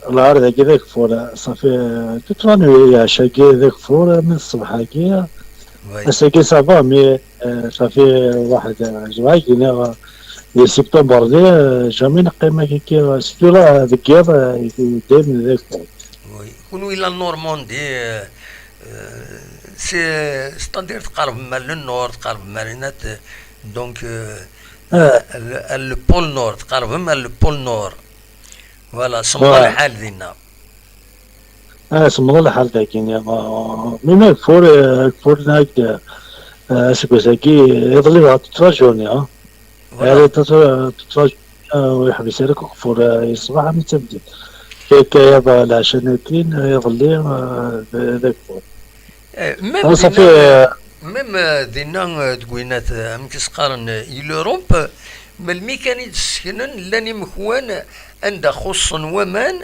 العرض هكذاك فور صافي تترانو يا شاكي ذاك فور من الصبح هكيا ساكي صافا مي صافي واحد جواي كينا في سبتمبر دي جامي نقيمة كيكي ستولا ذكير دايما ذاك فور. وي كونو إلى النورماندي سي ستاندير تقرب من النور تقرب مارينات دونك البول نور تقرب من البول نور. فوالا صمد الحال دينا. صمد الحال لكن من كفور هناك سكوساكي يظل تتراجعوني يعني تتراجع ويحبس عليك كفور يصبح من تبديل كيك يابا العشان كاين يظل ذاك فور. ميم دينا تقوينات مكسقارن يلوروب ما الميكانيك سكنن لاني مكوان عند خصن ومان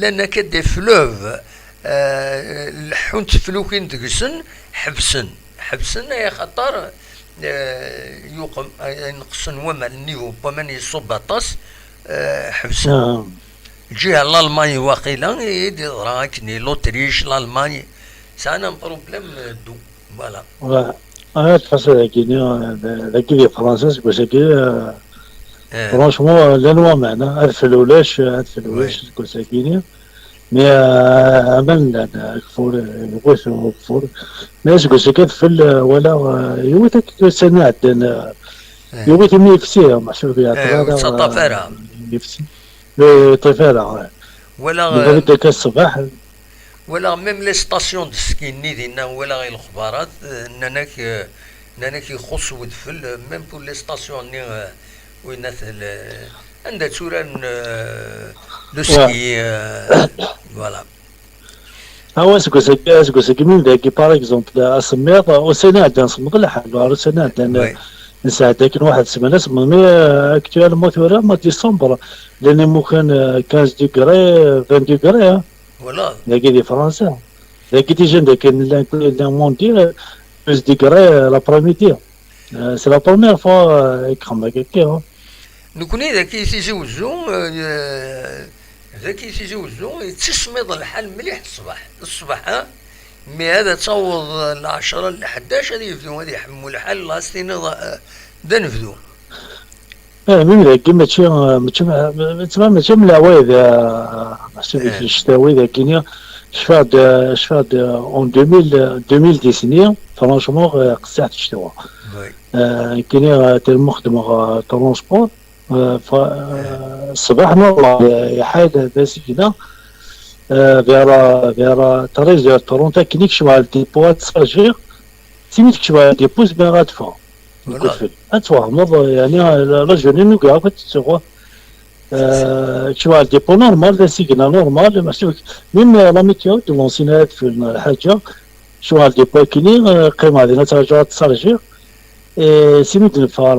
لنا كدي فلوف الحونت فلوكين تقسن حبسن يا خطر يقم نقصن ومان النيفو ومن يصب طاس حبسن. الجهة الألمانية واقيلا يدي راكني لوتريش الألماني سانا بروبليم دو. فوالا. تحصل كينيا ذاك اللي فرنسا كوساكي فرانشمون لا نوا معنا الفلولاش كوساكيني مي عملنا كفور يغوث كفور ناس كوساكي فل ولا يوثك سنة عندنا يوث مي يفسيها محسوب فيها طفيرة يفسي طفيرة ولا ذاك الصباح ولا ميم لي ستاسيون د سكيني ديالنا ولا غير الخبارات ناناك يخص ودفل ميم بور لي ستاسيون وين عندها توران لو سكي. فوالا. هو سكوساكي من ذاك باغ اكزومبل اسميط وسنة عندنا نصمد الحال سنة عندنا نساعدك واحد السمانة مي اكتوالمون ثورة ما ديسمبر لان مو كان 15 ديغري 20 ديغري فوالا. لاكي دي فرنسا لاكي دي جن كاين لا موندي 15 ديغري لابريميدي سي لا بروميير فوا يكرم هكاكي. نكوني ذاك يتيزوزو ذاك يتيزوزو يتسميض الحال مليح الصباح ها. مي هذا تصوض العشرة ل 11 هذه يبدو هذه يحموا الحال لاستين دا نبدو. ميم ذاك ماشي من العوايد حسب الشتاوي ذاك كينيا شفاد اون 2019 فرانشمون قصحت الشتاوى كينيا المخدمة ترونسبور الصباح نورمال يحايد بس كذا فيرا طريق ديال تورونتا كي نكشف على الديبوات تصاجير تيمي تكشف على الديبوز بين غادفا نكتفل اتفهم يعني رجل نوكا كتسوق كشف على الديبو نورمال سيكنا نورمال ماشي ميم لا ميتيو دو لونسينات في الحاجه شو على الديبو كيني قيمه ديالنا ترجع تصاجير سيميت الفار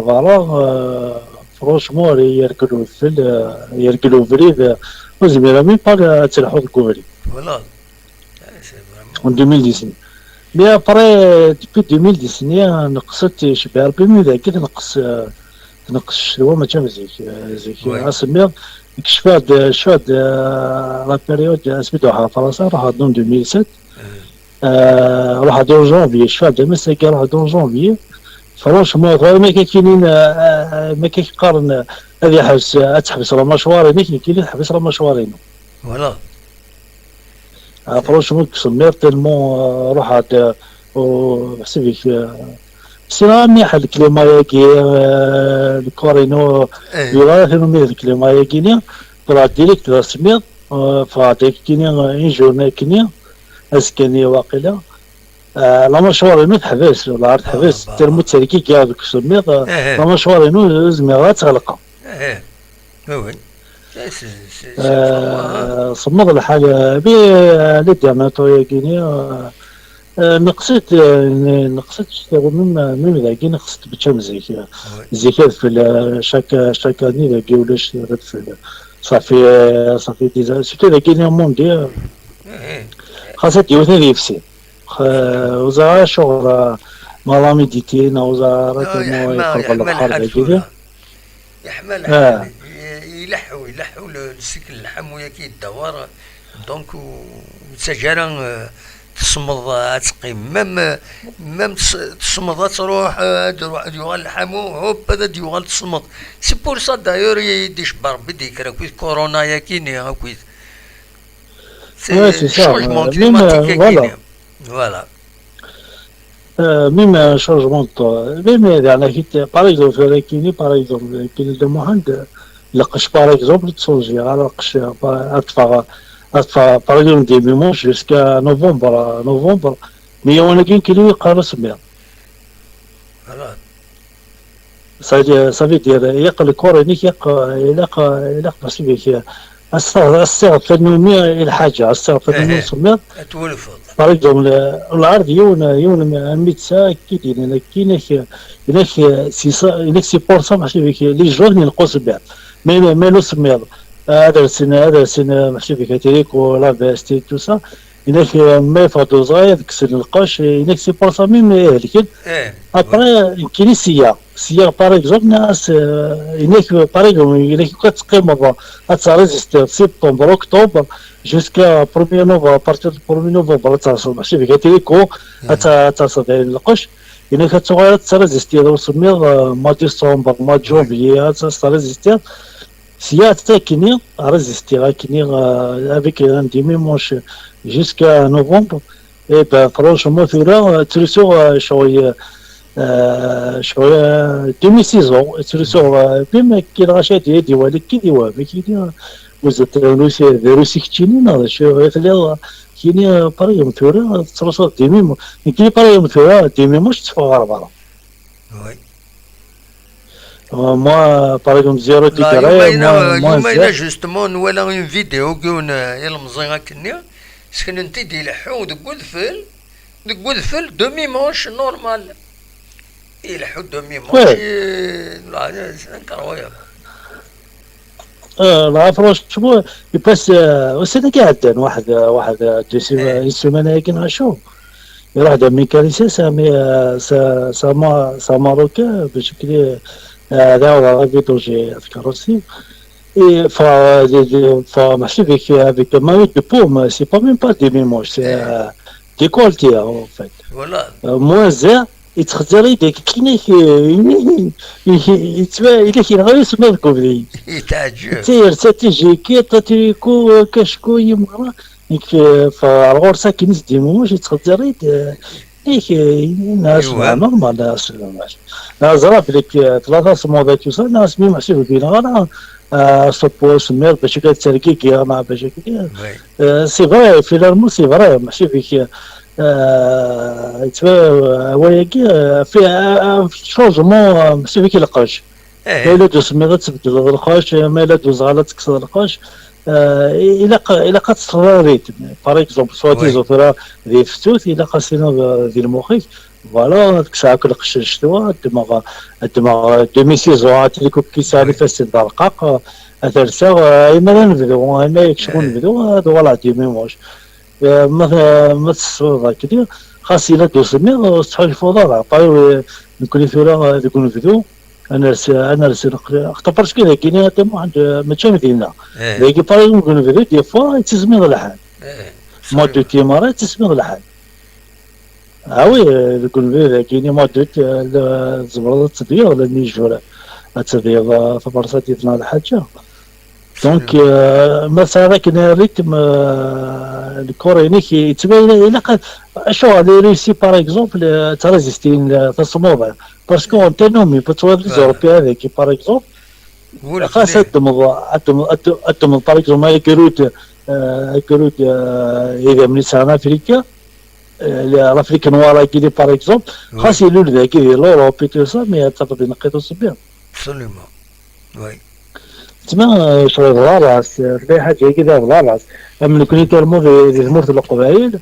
فرونشمون يركلوا فريد وزميلا مي با تلحق الكوفري فوالا. en 2019 مي ابري ديبي 2019 نقصت شبه 40 ذاك تنقص الشلوى ما كان زيك اسمي شفاد لا بيريود سميتوها فرنسا راح دون 2007 راح دون جونفي شفاد مسكا راح دون جونفي فرونشمون غير ما كاينين ما كيقارن هذه حبس تحبس راه مشوارين كاين حبس راه مشوارين فوالا. فرونشمون سمير تالمون روح حسبيك سينا مليح الكليما ياكي الكورينو يغاثنو مير الكليما ياكينيا طلع ديريكت راه سمير فهاديك كينيا اون جورني كينيا اسكانيا واقيلا لا مشوارينو تحبس ولا تحبس تالمو تسالكي كاع دوك سمير لا مشوارينو زميرا تغلقها وي صمد الحاجة بي لدعماتو ياكينيا نقصت من ذاكي نقصت بتشام زيكا في شاك اني ذاكي ولاش في صافي ديزا سيتو ذاكي موندي خاصة يوثنا ديفسي وزارة شغل مالامي ديتينا وزارة يقرب البحر ذاكي يحمل يلحوا السكن اللحم وياكي الدوار دونك وتسجرا تصمد تقيم مام تصمد تروح ديوغال الحمو هوب هذا ديوغال تصمد سي بور سا دايور يديش بربي ديك راه كويس كورونا يا كيني كويس سي شونجمون كليماتيك كيني فوالا. ميم شونجمون ميم يعني كيت باغ اكزومبل كيني باغ اكزومبل كاين دو مهند لقش باغ اكزومبل تسونجي على لقش اطفا باغ اكزومبل ديبي مونش جوسكا نوفمبر مي وانا كاين كيلو يقال سمير صافي دير يقل الكورينيك يلق باسيفيك الصيغ فنوني الحاجه الصيغ فنوني سمير تولف باغ اكزومبل العرض يون ميتسا كيدين هناك سي بورسون ماشي فيك لي جون ينقص بها مي لو سمير هذا السنه ماشي فيك تيريك ولا باستي تو سا هناك ما فاتو صغير كسر القش هناك سي بورسون ميم يهلك ابري كاين سيا باغ اكزومبل ناس هناك باغ اكزومبل هناك كتقيم ريزيستير سبتمبر اكتوبر جوسكا 1 نوفمبر بارتي 1 نوفمبر تصل ماشي فيك تيريكو تصل القش هناك تصغير تريزيستير وسمير ما ديسمبر ما جونفي تريزيستير سيا تاكيني ريزيستير كيني افيك ان ديمي مونش جوسكا نوفمبر اي با فرونشمون ثورا تريسو شويه ديمي سيزون تريسو بما كي راشد يدي ولكن كي ديوا كي وزت روسي كتشيني هذا شو يخلي كيني باريوم ثورا تريسو ديمي كي باريوم ثورا ديمي مش تفغر برا وي moi par exemple زيرو تيكراي يومينا جوستمون ولا اون فيديو كون يلمزيغا كني سكن انت يلحو دك ودفل دومي مونش نورمال يلحد مي وي ماشي كرويا. لا فرونشمون يباس السنة قاعد واحد ايه سيمانة كي نشوف يروح دا ميكانيسي سا ماروكان باش كلي هذا هو غادي جي كاروسي et enfin marcher avec le maillot de paume c'est pas même pas des mémoires c'est ايه décolleté en fait ولا moins زين يتخزري ديك كيني يتبع إلا كي نغيس ما بكوبري يتعجب. تاتي جيكيت تاتريكو كشكو يمرا فالغورسا كي دي موش يتخزري ديك ناس ايوا نورمال ناس زرا بليك ثلاثة سموضات يوصل ناس مي محسوب بينا غانا صبو سمير باش كتركي كي انا باش كي وي سي فري فينالمون سي فري ماشي فيك وياكي في شونجمون ماشي فيك لقاش ما ايه الا دوز مي غتبدل القاش ما الا دوز غالا تكسر القاش الا كتصرا ريتم باغ اكزومبل سوا وي تيزو ترى ذي فتوت الا قاسينا ذي المخيف فوالا ديك الساعه كنقش الشتوى الدماغ دومي سيزون تليكو كيسالي وي فاس الرقاق ثالثا اما نبدو اما يكشفو ايه نبدو هذا ولا ديمي موش ما تصور كثير خاص الا دوزني صحاب الفضاء عطاو نكون فيها يكونوا فيديو انا رسل اختبرت كذا كاين تما عند ماشي مدينه ايه لكن باغي نكون فيديو دي فوا تسمي الحال ايه ما دو absolument. تيمارات تسمي الحال وي يكون فيديو كاين ما دو زبرة تدير ولا نيجورا تدير فبرصات يتنا الحاجه دونك absolument. مثلا كاين الريتم الكوريني يتبين الا شو لي روسي باغ اكزومبل تريزيستين تصموم باسكو انت نومي بتوض فوالا زوروبي هذيك باغ اكزومبل خاص والفنان اتم باغ اكزومبل ما كروت اذا من سان افريكا الافريكا نوارا كي باغ اكزومبل وي خاص يلول ذاك لوروبي تو سا مي تقدر نقيتو صبيان absolument. وي تما شغل غلاس في حاجه كذا غلاس اما كنت ترمو في المرت القبائل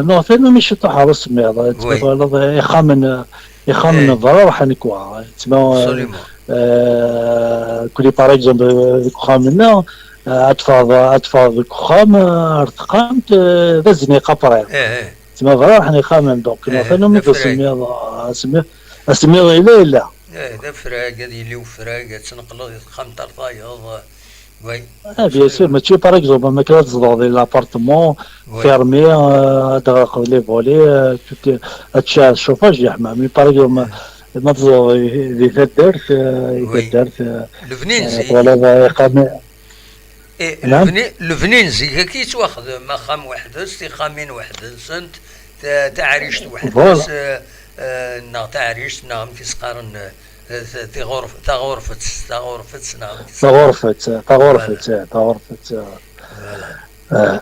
نو فين مش تحرص ميضا وي تما يخمن ايه الضرر حنكوا تما absolument. كل باغ اكزومبل خامنا اطفال خام ارتقامت دزني قبرين ايه تما ضرر حني خامن دونك نو ايه فين مي ده فراق. اسمي الا ايه ده فراق هذه اللي وفراق تنقلض خمطر طايض. وي بيان سور absolument. ماشي باغ اكزومبل ما كانت تصدر لابارتمون وي فيرمي تغلق لي فولي تشعل الشوفاج يا حمامي باغ اكزومبل ايه ما تصدر اللي تدارت وي تدارت الفنينزي. ولا يقام إيه نعم الفنينزي كي تواخذ مخام وحدس تخامين وحدس انت تعريشت فوالا وحدس نا تعريشت نعم تسقارن تغرفت نعم تسقارن. فوالا تغرفت فوالا آه،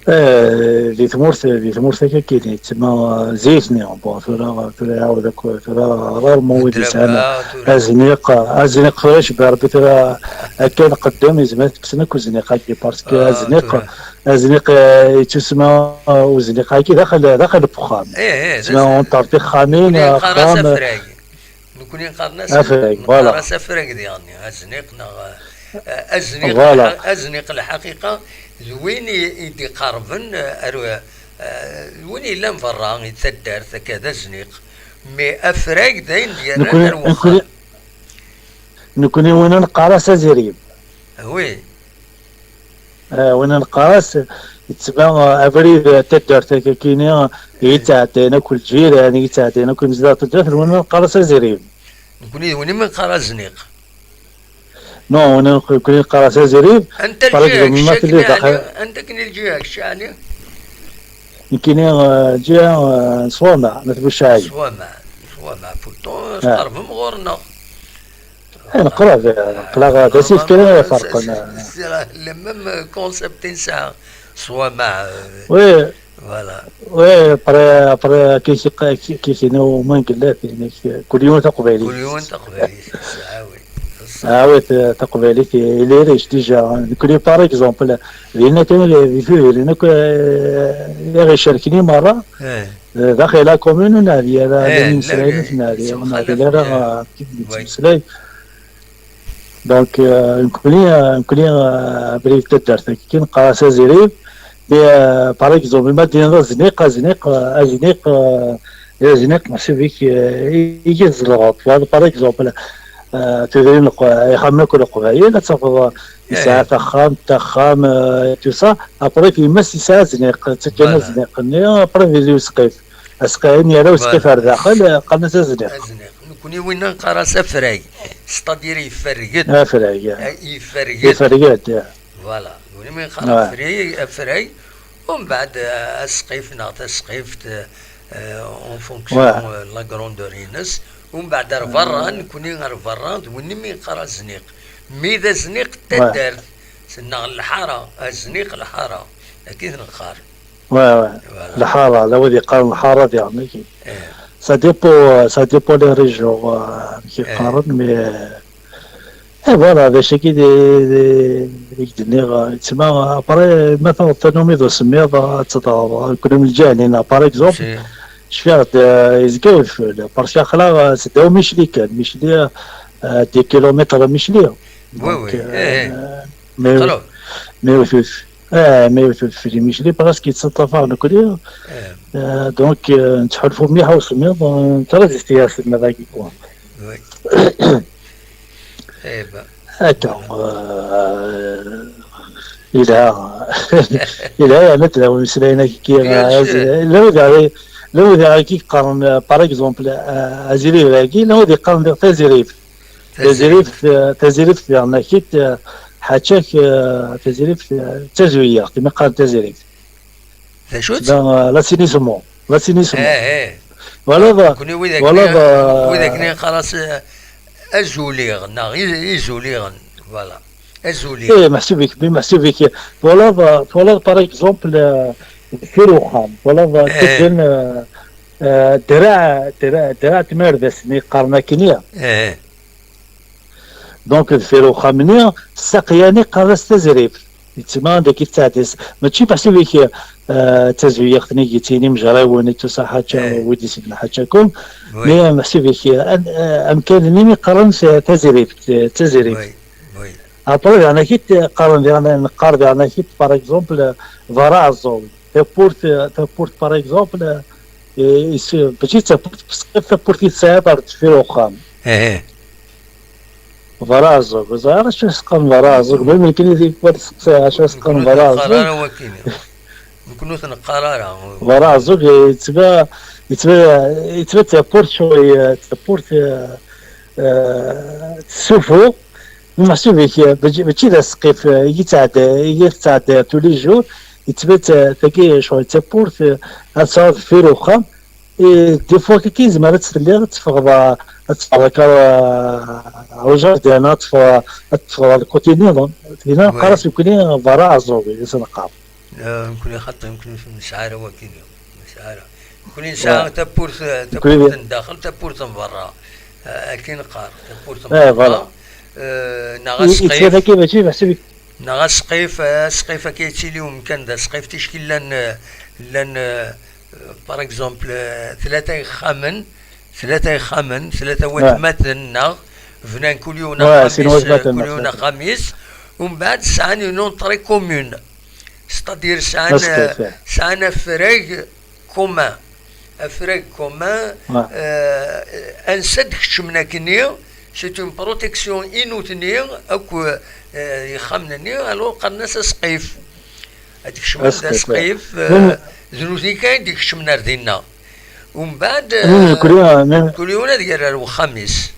ايوه اللي تمورت هكا كاين تما زيتني بون ثورا يعاود ثورا غير مويدي سنة ودربها تورا. ازنيق فاش بربي ثورا كان قدامي زمان تكسنك وزنيق هاكي باسكو تورا. ازنيق تسمى وزنيق هاكي داخل الفخام ايه تسمى ده اون طرطي نكوني خامين نقارا خام سفراق نكوني نقارا افريك نقارا فوالا سفراق يعني ازنقنا فوالا ازنق الحقيقه وين يدي قاربن وين الا مفرا يتدار كذا زنيق مي افراق داين ديالنا نكوني الوخا. نكوني وين نقارا زريب وي وين نقاس تسمى افريد تدار كاينين يتعطينا كل جيران يتعطينا كل مزدات تدار وين نقاس زريب نكوني وين من قرا زنيق نو وين كل نقاس زريب انت فرق الجهه ما الشكل اللي يعني دخل انت كني الجهه الشعني كاينين جهه صومع مثل شاي سوا مع بوتون قرب مغورنا. نقرا نقرا داسيف كاين فرق لما كونسبت نساء سوا مع وي فوالا. وي بري كيسينو ما نقلات يعني كل يوم تقبالي كل يوم تقبلي ساعة وي بصح. وي تقبالي في لي ريش ديجا نكوني باغ اكزومبل لان كان لان غير شاركني مره اه داخل لا كومون ناريه لا اه من لا سلايم ناريه سو وناريه خلف لا وي سلاي دونك نكوني بريف تدرت كي نقرا سازيريف باغ اكزومبل المدينه زنيق ماشي فيك يجي الزلغوط باغ اكزومبل تدرين يخمم كل قبائل تفضل اه ساعة تخام تو سا ابري في مس ساعة زنيق تكنا فوالا زنيق ابري في سقيف اسقاين يرى سقيف فوالا داخل قلنا زنيق ازنق نكوني وين نقرا سفراي ستادير يفرقد فرعية يفرقد فرقات فوالا وين من نقرا فراي ومن بعد اسقيف نعطي سقيف اون فونكسيون لا غروندور ينس ومن بعد رفران نكوني رفران وين من نقرا زنيق مي ذا زنيق تدار سنا الحاره الزنيق الحاره اكيد نقار فوالا الحارة لو ذي قال الحارة يعني اه سا ديبو لي ريجيون كي اه قارن مي فوالا هذا الشيء كي يقدرني تسمى ابري مثلا التنوميض وسميض كنا من الجاهلين باغ اكزومبل سي شفيغ يزقاو الفول بارسكو خلا سداو مشلي دي كيلومتر مشلي وي دونك وي اه مي خلاص وثوث مي وثوث في مشلي باسكو يتصطفى نكولي دونك نتحالفو مليح وسميض ترى استياس المذاكي كون وي ايبا هكا فوالا إلى مثلا ومسلينا كي ياش لو ذا كي قارن باغ اكزومبل ازيريف راكي لو ذي قارن تزريف تزريب تزريف يعني كيت حاجاك تزريف تزويه كما قال تزريف شوت لاسينيسمون اه ولا كوني وذاك ني خلاص ازوليغ نا يزوليغ فوالا ازوليغ محسوب بك ولا باغ اكزومبل فيروخان ولا تكن دراع تماردس ني قارنا كينيا اه دونك الفيروخان منيا الساقياني قارس تزريف يتسمى داك التعديس ماشي محسوب بك تزويه خدني جيتيني مجراوني تو حاجه ودي سيدنا حاجاكم مي محسوب بك امكانني نقارن تزريف وي وي ابري انا كيت قارن انا نقارن انا كيت باغ اكزومبل فارازول تبورت باغ اكزومبل ماشي تبورت يتسابر في الوخام اه فرازو زعما شو سقم فرازو قبل ما يمكن يديك شو سقم فرازو قرار وكيني نكونو قرار فرازو يتبع تبورت شويه تبورت سوفو محسوب ماشي ذا سقيف يتعدى تو لي جور يتبات تاكي شويه تبورت تصاوب في روخام دي فوا كي زعما تسلي تفغض رجع ديالنا تفغض الكوتي نيضون هنا قراص يكون براء زوبي يسنقاب نكون خاطر يمكن في مشعاره وكيني مشعاره يكون ساعه تبورت داخل تبورت من برا كاين قار تبورت من برا ناغا سقيف ماشي محسوب ناغا سقيف كيتي لهم كان دا سقيف تشكيل لان باغ اكزومبل ثلاثه وثماتنا فنان كل يوم خميس ومن بعد ساعة نون طري كومون ستادير ساعة فراغ كومان انسد كشمنا كنيا سيت اون بروتيكسيون انوتنيا اكو يخمنني الو قالنا سقيف هذيك شمنا سقيف زنوتي كاين ديك شمنا ردينا ومن بعد كل يوم ديال الخميس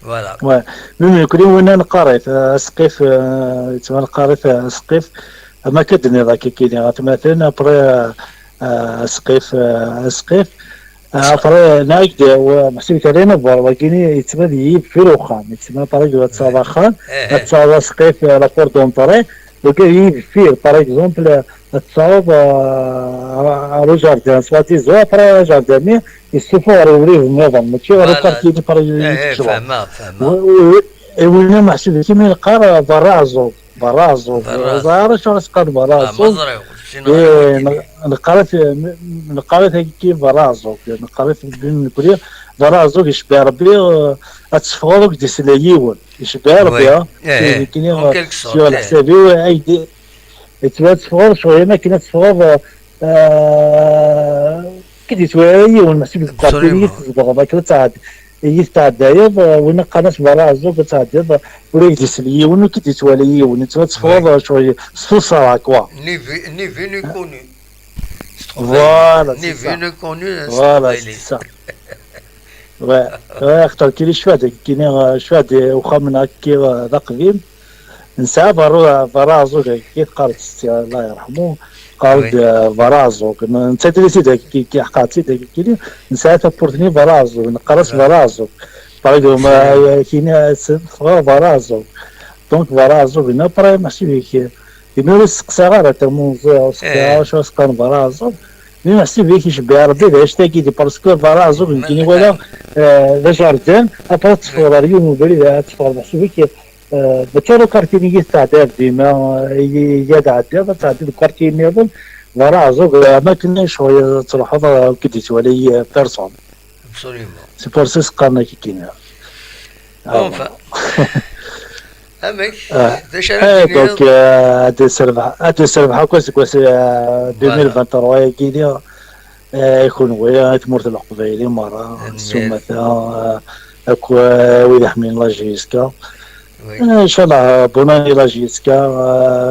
فوالا ميم كل يوم انا نقري سقيف تما نقري سقيف ما كدني ذاك كاين مثلا ابري سقيف ابري نايد ومحسوب علينا ولكن يتبدا يجيب في روخان يتسمى طريق تصابخان تصاب سقيف لابور دون طري وكاين فيه باغ اكزومبل تصاوب رجع ديال سواتي زو ابري رجع ديالني يسوفو يوريه النظام ماشي غير كارتي باغ فهمها وين محسوب كيما يلقى برازو زهر شو غتقال برازو مزرعو شنو نقرات كي برازو نقرات بين كوريا برازو يشبه ربي اتفرج دي سلايون يشبه ربي كاين شو على حسابي ايدي تفرج شويه ما كاين تفرج كي تسوي والمحسوب القرطيني تزبغ باك تعاد يستعدايض ونقناش برازو كتعديض وليك تسليون كي تتوالي ونتفرض شويه صوصا كوا ني فينو كونو فوالا ني فينو كونو فوالا سا اختار كيلي شواد كاين شواد واخا من هكي ذا قديم نسى برازو كي قالت الله يرحمه قال برازو انت درتي كي حقاتي كي نسات بورتني برازو نقرص برازو طيب ما كاين برازو دونك برازو بنا براي ماشي بيك يمر السقساغه تموز واش كان برازو مي ماشي بيك يشبه ربي باش تاكي دي باسكو برازو يمكن ولا لا جاردان ابا تصور اليوم بلي تصور ماشي بيك بتشارو كارتيني يستعداد ديما يدعى ديما تعديل كارتيني هذا برازو ما كنا شويه تروحوا كي تولي بيرسون ابسوليومون سي بور سي سقانا كي كاين امك دونك هادو سربحه كويس 2023 كيدير يكون ويا تمرت القبيلي مره سمثا اكو ويلي حمين لاجيسكا ان شاء الله بوناني لاجيسكا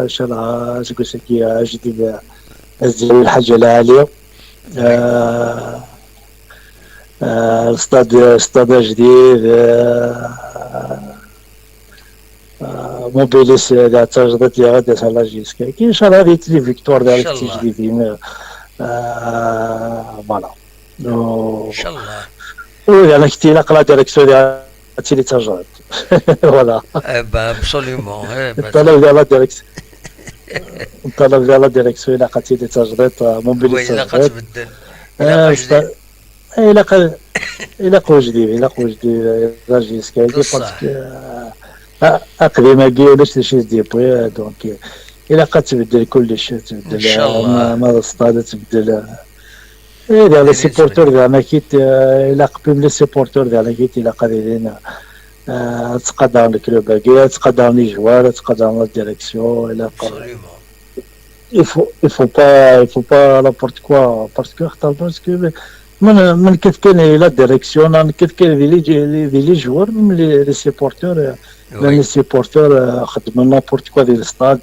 ان شاء الله سكوسكي جديد ازدي الحاجه العاليه استاد جديد موبيليس تاع تجربه اللي غادا تاع لاجيسكا كاين ان شاء الله هذه لي فيكتوار ديال التجديدين فوالا ان شاء الله ولا كنتي لا ديريكسيون ديال تيلي تجربه فوالا ابسوليومون الطلب ديال لا ديريكسيون الطلب ديال لا ديريكسيون الا قاتي لي تجربه موبيليس الا قتبدل الا قو جديد لاجيسكا باسكو اقدم كاينش شي ديبوي دونك الا قتبدل كلشي تبدل ان شاء الله ما الصطاد تبدل ديال لي سيبورتور ديالنا كيت الا قبل لي سيبورتور ديالنا كيت الا قادرين تقدم الكلوب باقي تقدم لي جوار تقدم لا ديريكسيون الا il faut pas n'importe quoi parce que من كيف كان لا ديريكسيون من كيف كان لي جوار من لي سيبورتور لي سيبورتور خدموا نابورت كوا ديال الستاد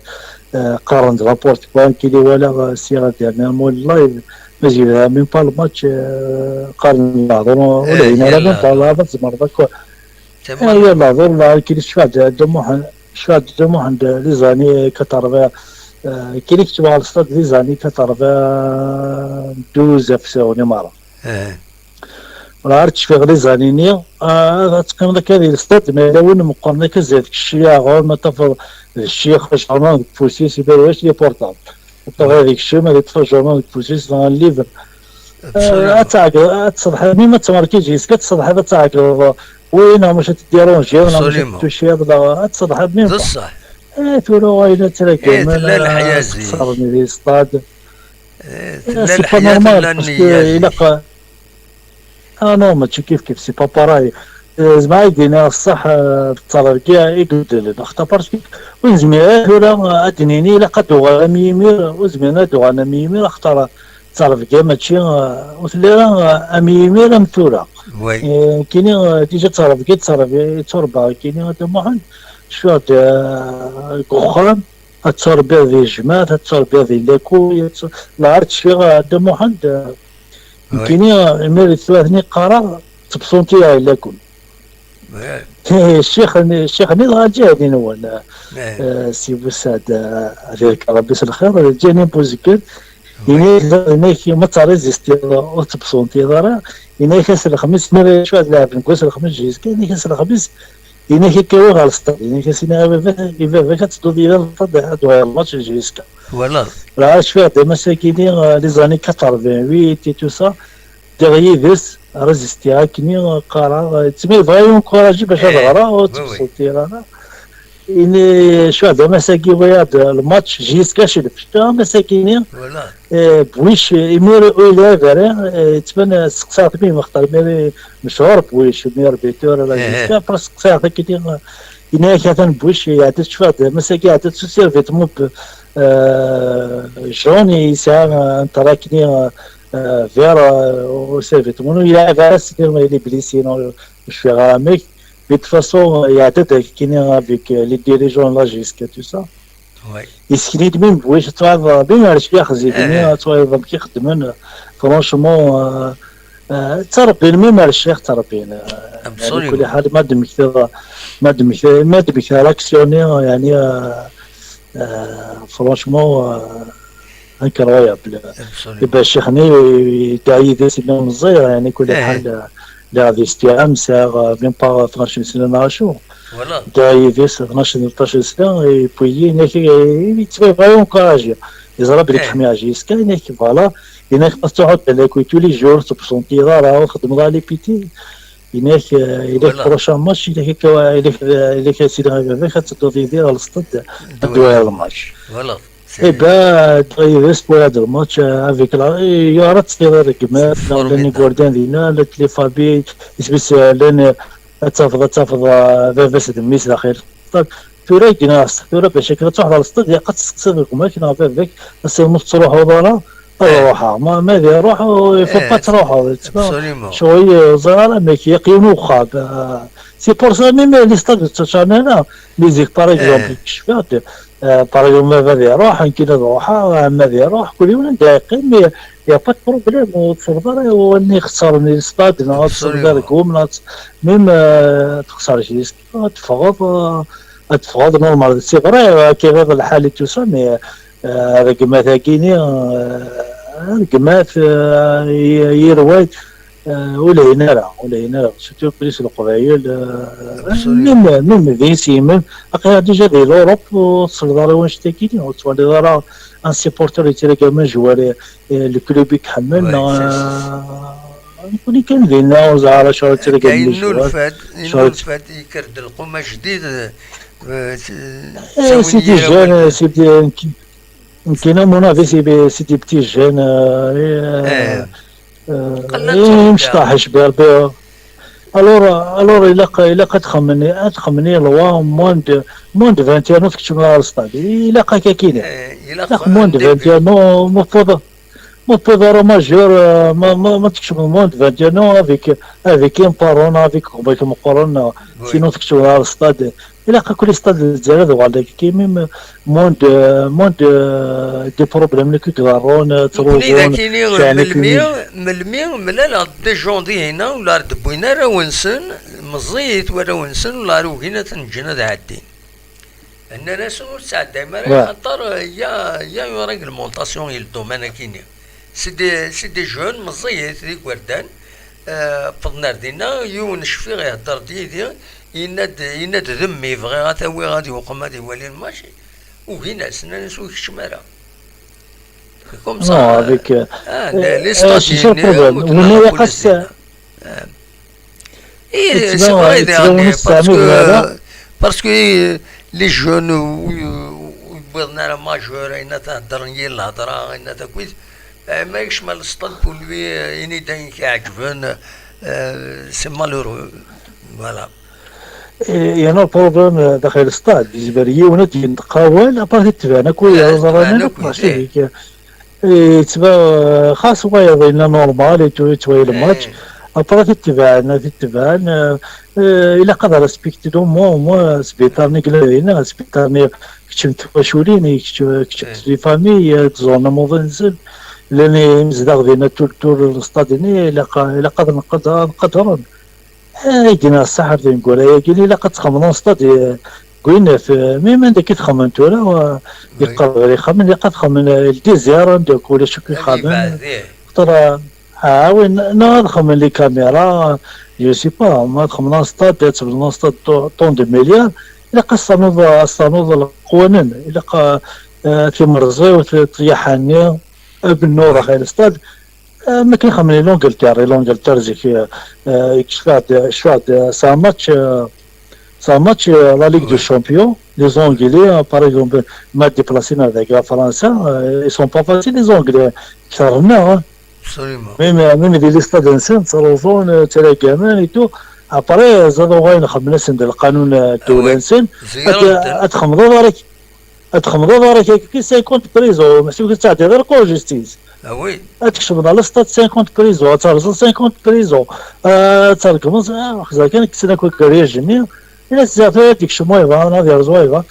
قارن رابورت كوا كي ولا السيره ديالنا مول لايف ما جينا من با الماتش قارن نهضروا ولا هنا لا نطلع بس مرضى يلا نهضروا كاين شويه دموع عند لي زاني كتربى كاين كتب على الستاد لي زاني كتربى 12 في مره راه تشفي غير زانيني تقريبا داك هذه الستاد ما وين مقارنه كزاد الشيء غير ما تفضل الشيخ واش عمرنا فوسيس يبان واش لي بورطابل طبعا هذيك الشيء ما يتفرجوا فوسيس dans الليفر تصبح ميما تماركي جيس كتصبح تاعك وين مش تديرونجي ولا مش تمشي هذا تصبح ميم بصح تولو وين تلاقي لا الحيازي صارني لي ستاد لا الحياه لا النيه نو ماشي كيف سي با باراي زعما يدينا الصح التركيا يقدر اختبرت وين زعما ولا ادنيني الا قدو غاميمير وزمينا دو غاميمير اختار تركيا ماشي وثلا اميمير مثوره وي كاين ديجا تربيه تربه كاين طموحا شويه كخرم التربيه ديال الجماعات التربيه ديال لاكو لا عرفت شي طموحا كاين مير ثلاثني قرار تبصونتي الا كون الشيخ نيل غاجي هذين هو سي بوساد عليك ربي يسر الخير جاني بوزكر هنا ما تريزيستي وتبصونتي دارا هنا كاس الخميس مير شويه لاعب كويس الخميس جيز كاين كاس الخميس هنا كيكاو على السطاد هنا كاسينا ايفا كتدو ديال الفض هذا الماتش جيز والله راه شويه دي مساكين لي زاني 88 تو سا derrière this ريزيستي كني قرا تسمي بغا ينكوراجي باش تغرا وتبسط رانا إني شو هذا مساكين وياد الماتش جيس كاشي الفشتا مساكين بويش يمير إلى غير تبان سقسات بيه مختار ميري مشهور بويش مير بيتور ولا جيس كا سقسات كتير إني كاتن بويش يعطي شو هذا مساكين يعطي سيرفيت مو جوني يسا تراكني فيرا وسيرفيت منو يلعب فارس كيما يلي بليسينو مش في غامك de toute façon, il y a des gens qui sont avec les dirigeants là jusqu'à tout ça. Est-ce qu'il est même, oui, je trouve bien à l'État, je trouve qu'il خدمنا franchement, ترى بين مين الشيخ ترى بين كل حال ما دم كذا ما دم كذا أكسيوني يعني franchement incroyable. يبقى الشيخني يدعي ذي سنة مزيرة يعني كل حال لا الاستيعاب ساعة même pas 12 سنة نعيشو. داعي ذيس 12-13 سنة يبوي ناكي يتبع غايون كاراجي. يزرب لك حمي عجيز كاين ناكي فوالا. إنك تقعد على كل لي جور تبسونتي راه خدم راه لي بيتي. إنك إذا بروشان ماتش إذا سيدي غير خاطر تدير الستاد الدوار الماتش. Et bah, Travis pour la match avec la, il y aura des règlements dans les gardien dina, les familles, spécialement, تفضل بس الميس الأخير. طب توري جناس توري بشكل تروح على الاستاد قد تستخدم ماكينة في ذاك بس نص روح وضرا روحها ما ذي روح فقط روحها شوية زرارة ماكي يقيموا خاب سي بور سا ميم لي ستاد تشاننا ليزيك باغ اكزومبل كشفات باغ اكزومبل ما ذي روح يمكن روحها ما ذي روح كل يوم دقيقين مي يا با بروبليم وتصدر واني خسر من الستاد ناصر كوم ميم تخسر شي تفضل نورمال سي فري كيف هذا الحال توصل مي رقمات هاكيني رقمات يرواد ولا هنا سيتو بريس القبائل ميم فينسي ميم اقيا ديجا دي لوروب وصدر واش تاكيني وتصور راه ان سيبورتور يتلاقى من جوار الكلوب يكحمل يكون كان لينا وزعر شهر تلاقى كاين نولفات يكرد القماش جديد سيدي جان سيدي يمكن منافسي سيدي بتي جان مش طاحش بها الور الا قد تخمني لوا موند 21 تكتب على الستاد الا كاكينه الا موند 21 مفروض راه ماجور ما تكتب موند 21 افيك ان بارون افيك بغيت مقارنه سينو تكتب على الستاد الا كل ستاد الجزائر وعندك كيما موند دي بروبليم اللي كيغارون تروجون من المية ملال دي جوندي هنا ولا دبوينا راه ونسن مزيت ولا ونسن ولا روكينا تنجنا دعدين ان ناس ساعات دائما خاطر يا ريغلمونطاسيون الدومين كاينين سي دي جون مزيت ديك وردان فضنا ردينا يونش في غيهضر ديدي يناد ذمي يبغي غاتاوي غادي وقم غادي يولي الماتش وهنا سنا نسوي الشمارة كوم صا هذيك لي ستاتيين ولا قص اي سي فري باسكو لي جون وبغينا راه ماجور اين تهضر هي الهضره اين تكويت ما يشمل السطل بولوي اني داين كيعجبن سي مالورو فوالا يعني البروبليم داخل الاستاد بالنسبه لي ونجي نتقاول ابارتي تبعنا كل زرانا ماشي تبع خاص وايضا نورمال توي الماتش ابارتي تبعنا الى قدر ريسبكتي دو مو سبيطارني كلارينا سبيطارني كتشمت فاشوليني كتشمت لي فامي زونا موفنزل لاني مزداغ دينا تور الاستاديني الى قدر نقدرون يجينا الصحر ذي نقول يجيني لا قد تخمنون ستاد قلنا في ميم عندك تخمن تولا يقرر يخمن قد خمن الديزير عندك ولا شو يخمن ترى وين نخمن لي كاميرا جو سي با ما تخمن ستاد تبنون ستاد طون دو مليار الا قصنوض القوانين الا في مرزي وتيحاني بالنور خير ستاد ما كيخمني لونجلتير زيك شفاد سا ماتش لا ليغ دو شامبيون لي زونغلي باغ اكزومبل ما ديبلاسينا هذاك فرنسا اي سون با فاسيل لي زونغلي كثر منا ميم دي لي ستاد انسان تصرفون ترى كمان ايتو ابري زادو غاين خمس ندير القانون الدولانسن اتخمضوا دارك كي 50 بريزو ماشي كتعطي غير كو جوستيس وي تكشف على الستاد 50 بريزو ترزل 50 بريزو تركم خزا كان كسنا كل كارير جميع الى زافا ديك شمويفا انا ديال زويفا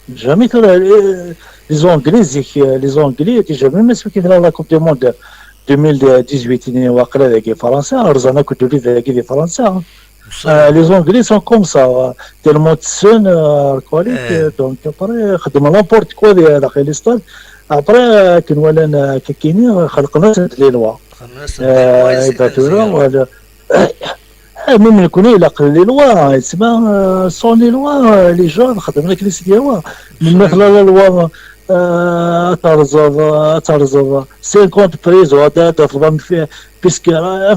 جامي ترى لي زونغلي تيجا ميم كي دار لا كوب دي موند 2018 واقيلا ذاك فرنسا رزانا كنت وليد ذاك دي فرنسا لي زونغلي سون كوم سا تيلمون تسون كواليك دونك ابري خدم لامبورت كوا داخل ليستاد ابري كنولان كاينين خلقنا لي لوا ولا ميم نكونوا الى قل لي لوا تسمى سون لي لوا لي جون خدمنا كليس ديالها من مثلا لوا ترزض 50 بريزو هذا تفضل فيه بيسك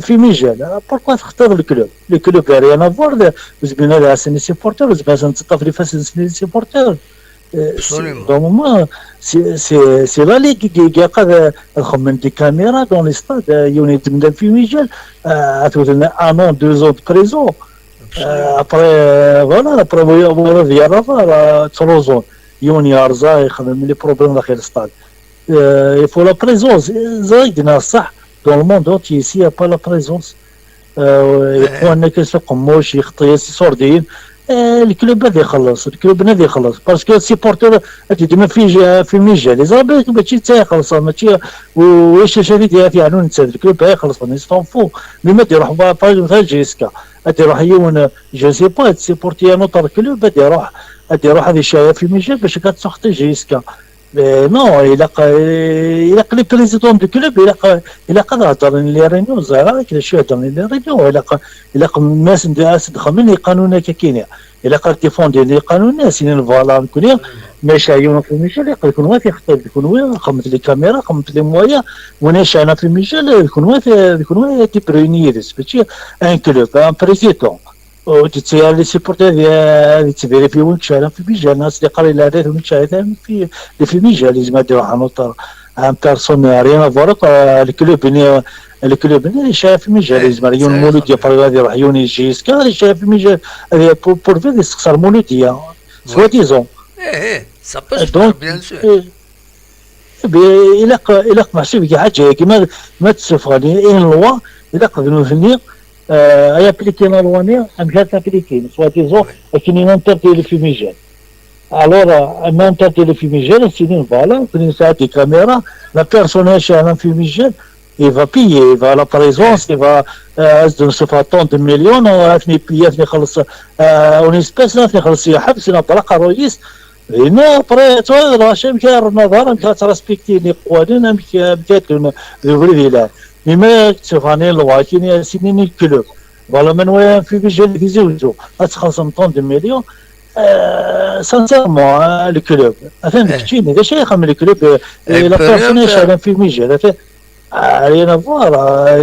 في مجال بوركوا تختار الكلوب ريان افوار زبنا لها سني سيبورتور زبنا نتطف لي فاس سني سيبورتور دون سي لا ليغ كي قاد الخمن دي كاميرا دون لي ستاد يونيت من في مجال اتوتنا ان دو زون بريزو ابري فوالا ابري ديال رافا تروزون يوني ارزا يخدم لي بروبليم داخل الستاد يفو لا بريزونس زايدنا صح دون الموند اوتي سي با لا بريزونس يكون كاس قموش يخطي سوردين الكلوب هذا يخلص باسكو سيبورتور ديما في ميجا لي زابيك ماشي تا يخلص ماشي واش شريت يعني نتا الكلوب يخلص نستنفو مما يروح باغ جيسكا يروح يون جو سي با سيبورتي نوتر كلوب يروح هذه الشايه في ميجا باش كتسخطي جيسكا نو الى لي بريزيدون دو كلوب الى قدر هضر لي رينيو زهره كذا شي هضر لي رينيو الى الناس دخلوا قانون كاينين الى قال ديفوندي لي قانون الناس فوالا نكون ماشي عيون في المجال يكون واحد يخطب يكون واحد خمت لي كاميرا خمت لي مويا وناش انا في المجال يكون واحد تيبرونيرس باش ان كلوب ان بريزيدون وتتسير لي سيبورتي ديال تفيريفي وين شايلين في ميجال الناس اللي قاري العادات وين شايلين في ميجال لازم يديروا حنوطر ان بيرسون ريان افورك الكلوب اللي شايف في ميجال لازم يون مولوديا باغي يروح يوني جيسكا اللي شايف في ميجال بور فيغ يستخسر مولوديا سوا ديزون سا باش بيان سور الى ماشي في حاجه كيما ما تسفغني ان لوا الى قدروا فيني اي ابليكي لا لوانيا ام جات ابليكي سوا ديزون كاينين انترتي في ميجال الوغ ما انترتي في ميجال سينين فوالا كاينين ساعات دي كاميرا لا بيرسوناج انا في ميجال il va payer, il va à la présence, il va se faire tant de millions, يثني يخلص اون اسبيس يخلص يحبس طلق رئيس هنا بري تو شي مشى النظر مشى ترسبكتي لي قوانين مشى يقول لا مما تفاني الواكين سنين كلوب فوالا من وين في بيجي في زوجو تخلص 30 مليون سانسيرمون الكلوب فهمت كتشيني هذا شي يخمم الكلوب لا بيرسون شغال في ميجا علينا فوالا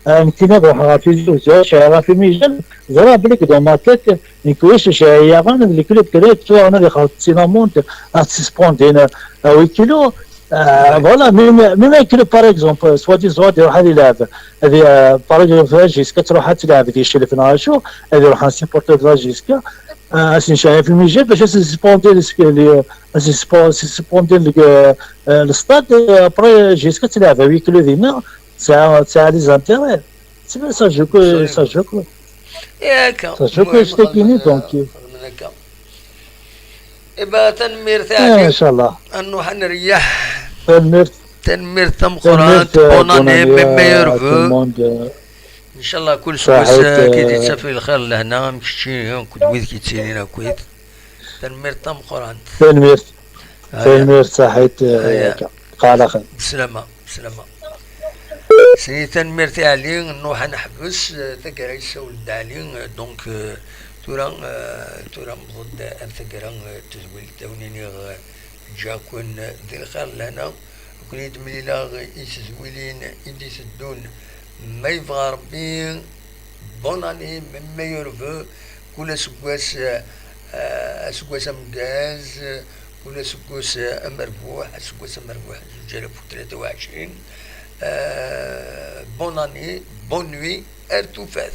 يمكن نروح في زوجو شغال في ميجا زرا بليك دو ماركت نكويش شي غان الكلوب كريت تو انا اللي خاطر سينامون اسيسبوندين 8 كيلو فوالا ميم كلوب باغ اكزومبل سوا يروح هذه يلعب هذه باغ اكزومبل جيسكا تروح تلعب ديال الشيء اللي في ناشو هذه يروح سيبورتور ديال جيسكا اسين شايف في الميجال باش سيسبوندي الستاد بري جيسكا تلعب 8 كيلو ديما ساعه لي زانتيري سي سا جوكو ياك شتكيني دونك إبا تنمير ثاني ان شاء الله انه حنريح تنمير تمقرات بوناني ميمير فو ان شاء الله كل سوس كي تسافي الخير لهنا مشتي كدويت كي تسيلينا كويت تنمير تمقرات تنمير صحيت قال خير بسلامة سي تنمير تاعلي انه حنحبس تقرا يسول دالي دونك تورا ضد الثقرا تزويل تونيني جاكون ذي الخير لهنا كون يدمليلا يسزويلين يدي سدون ما يبغى ربي بون اني ميور فو كل سكواس سكواس امكاز كل سكواس مربوح سكواس مربوح 2023 بون اني بون نوي ارتوفاث.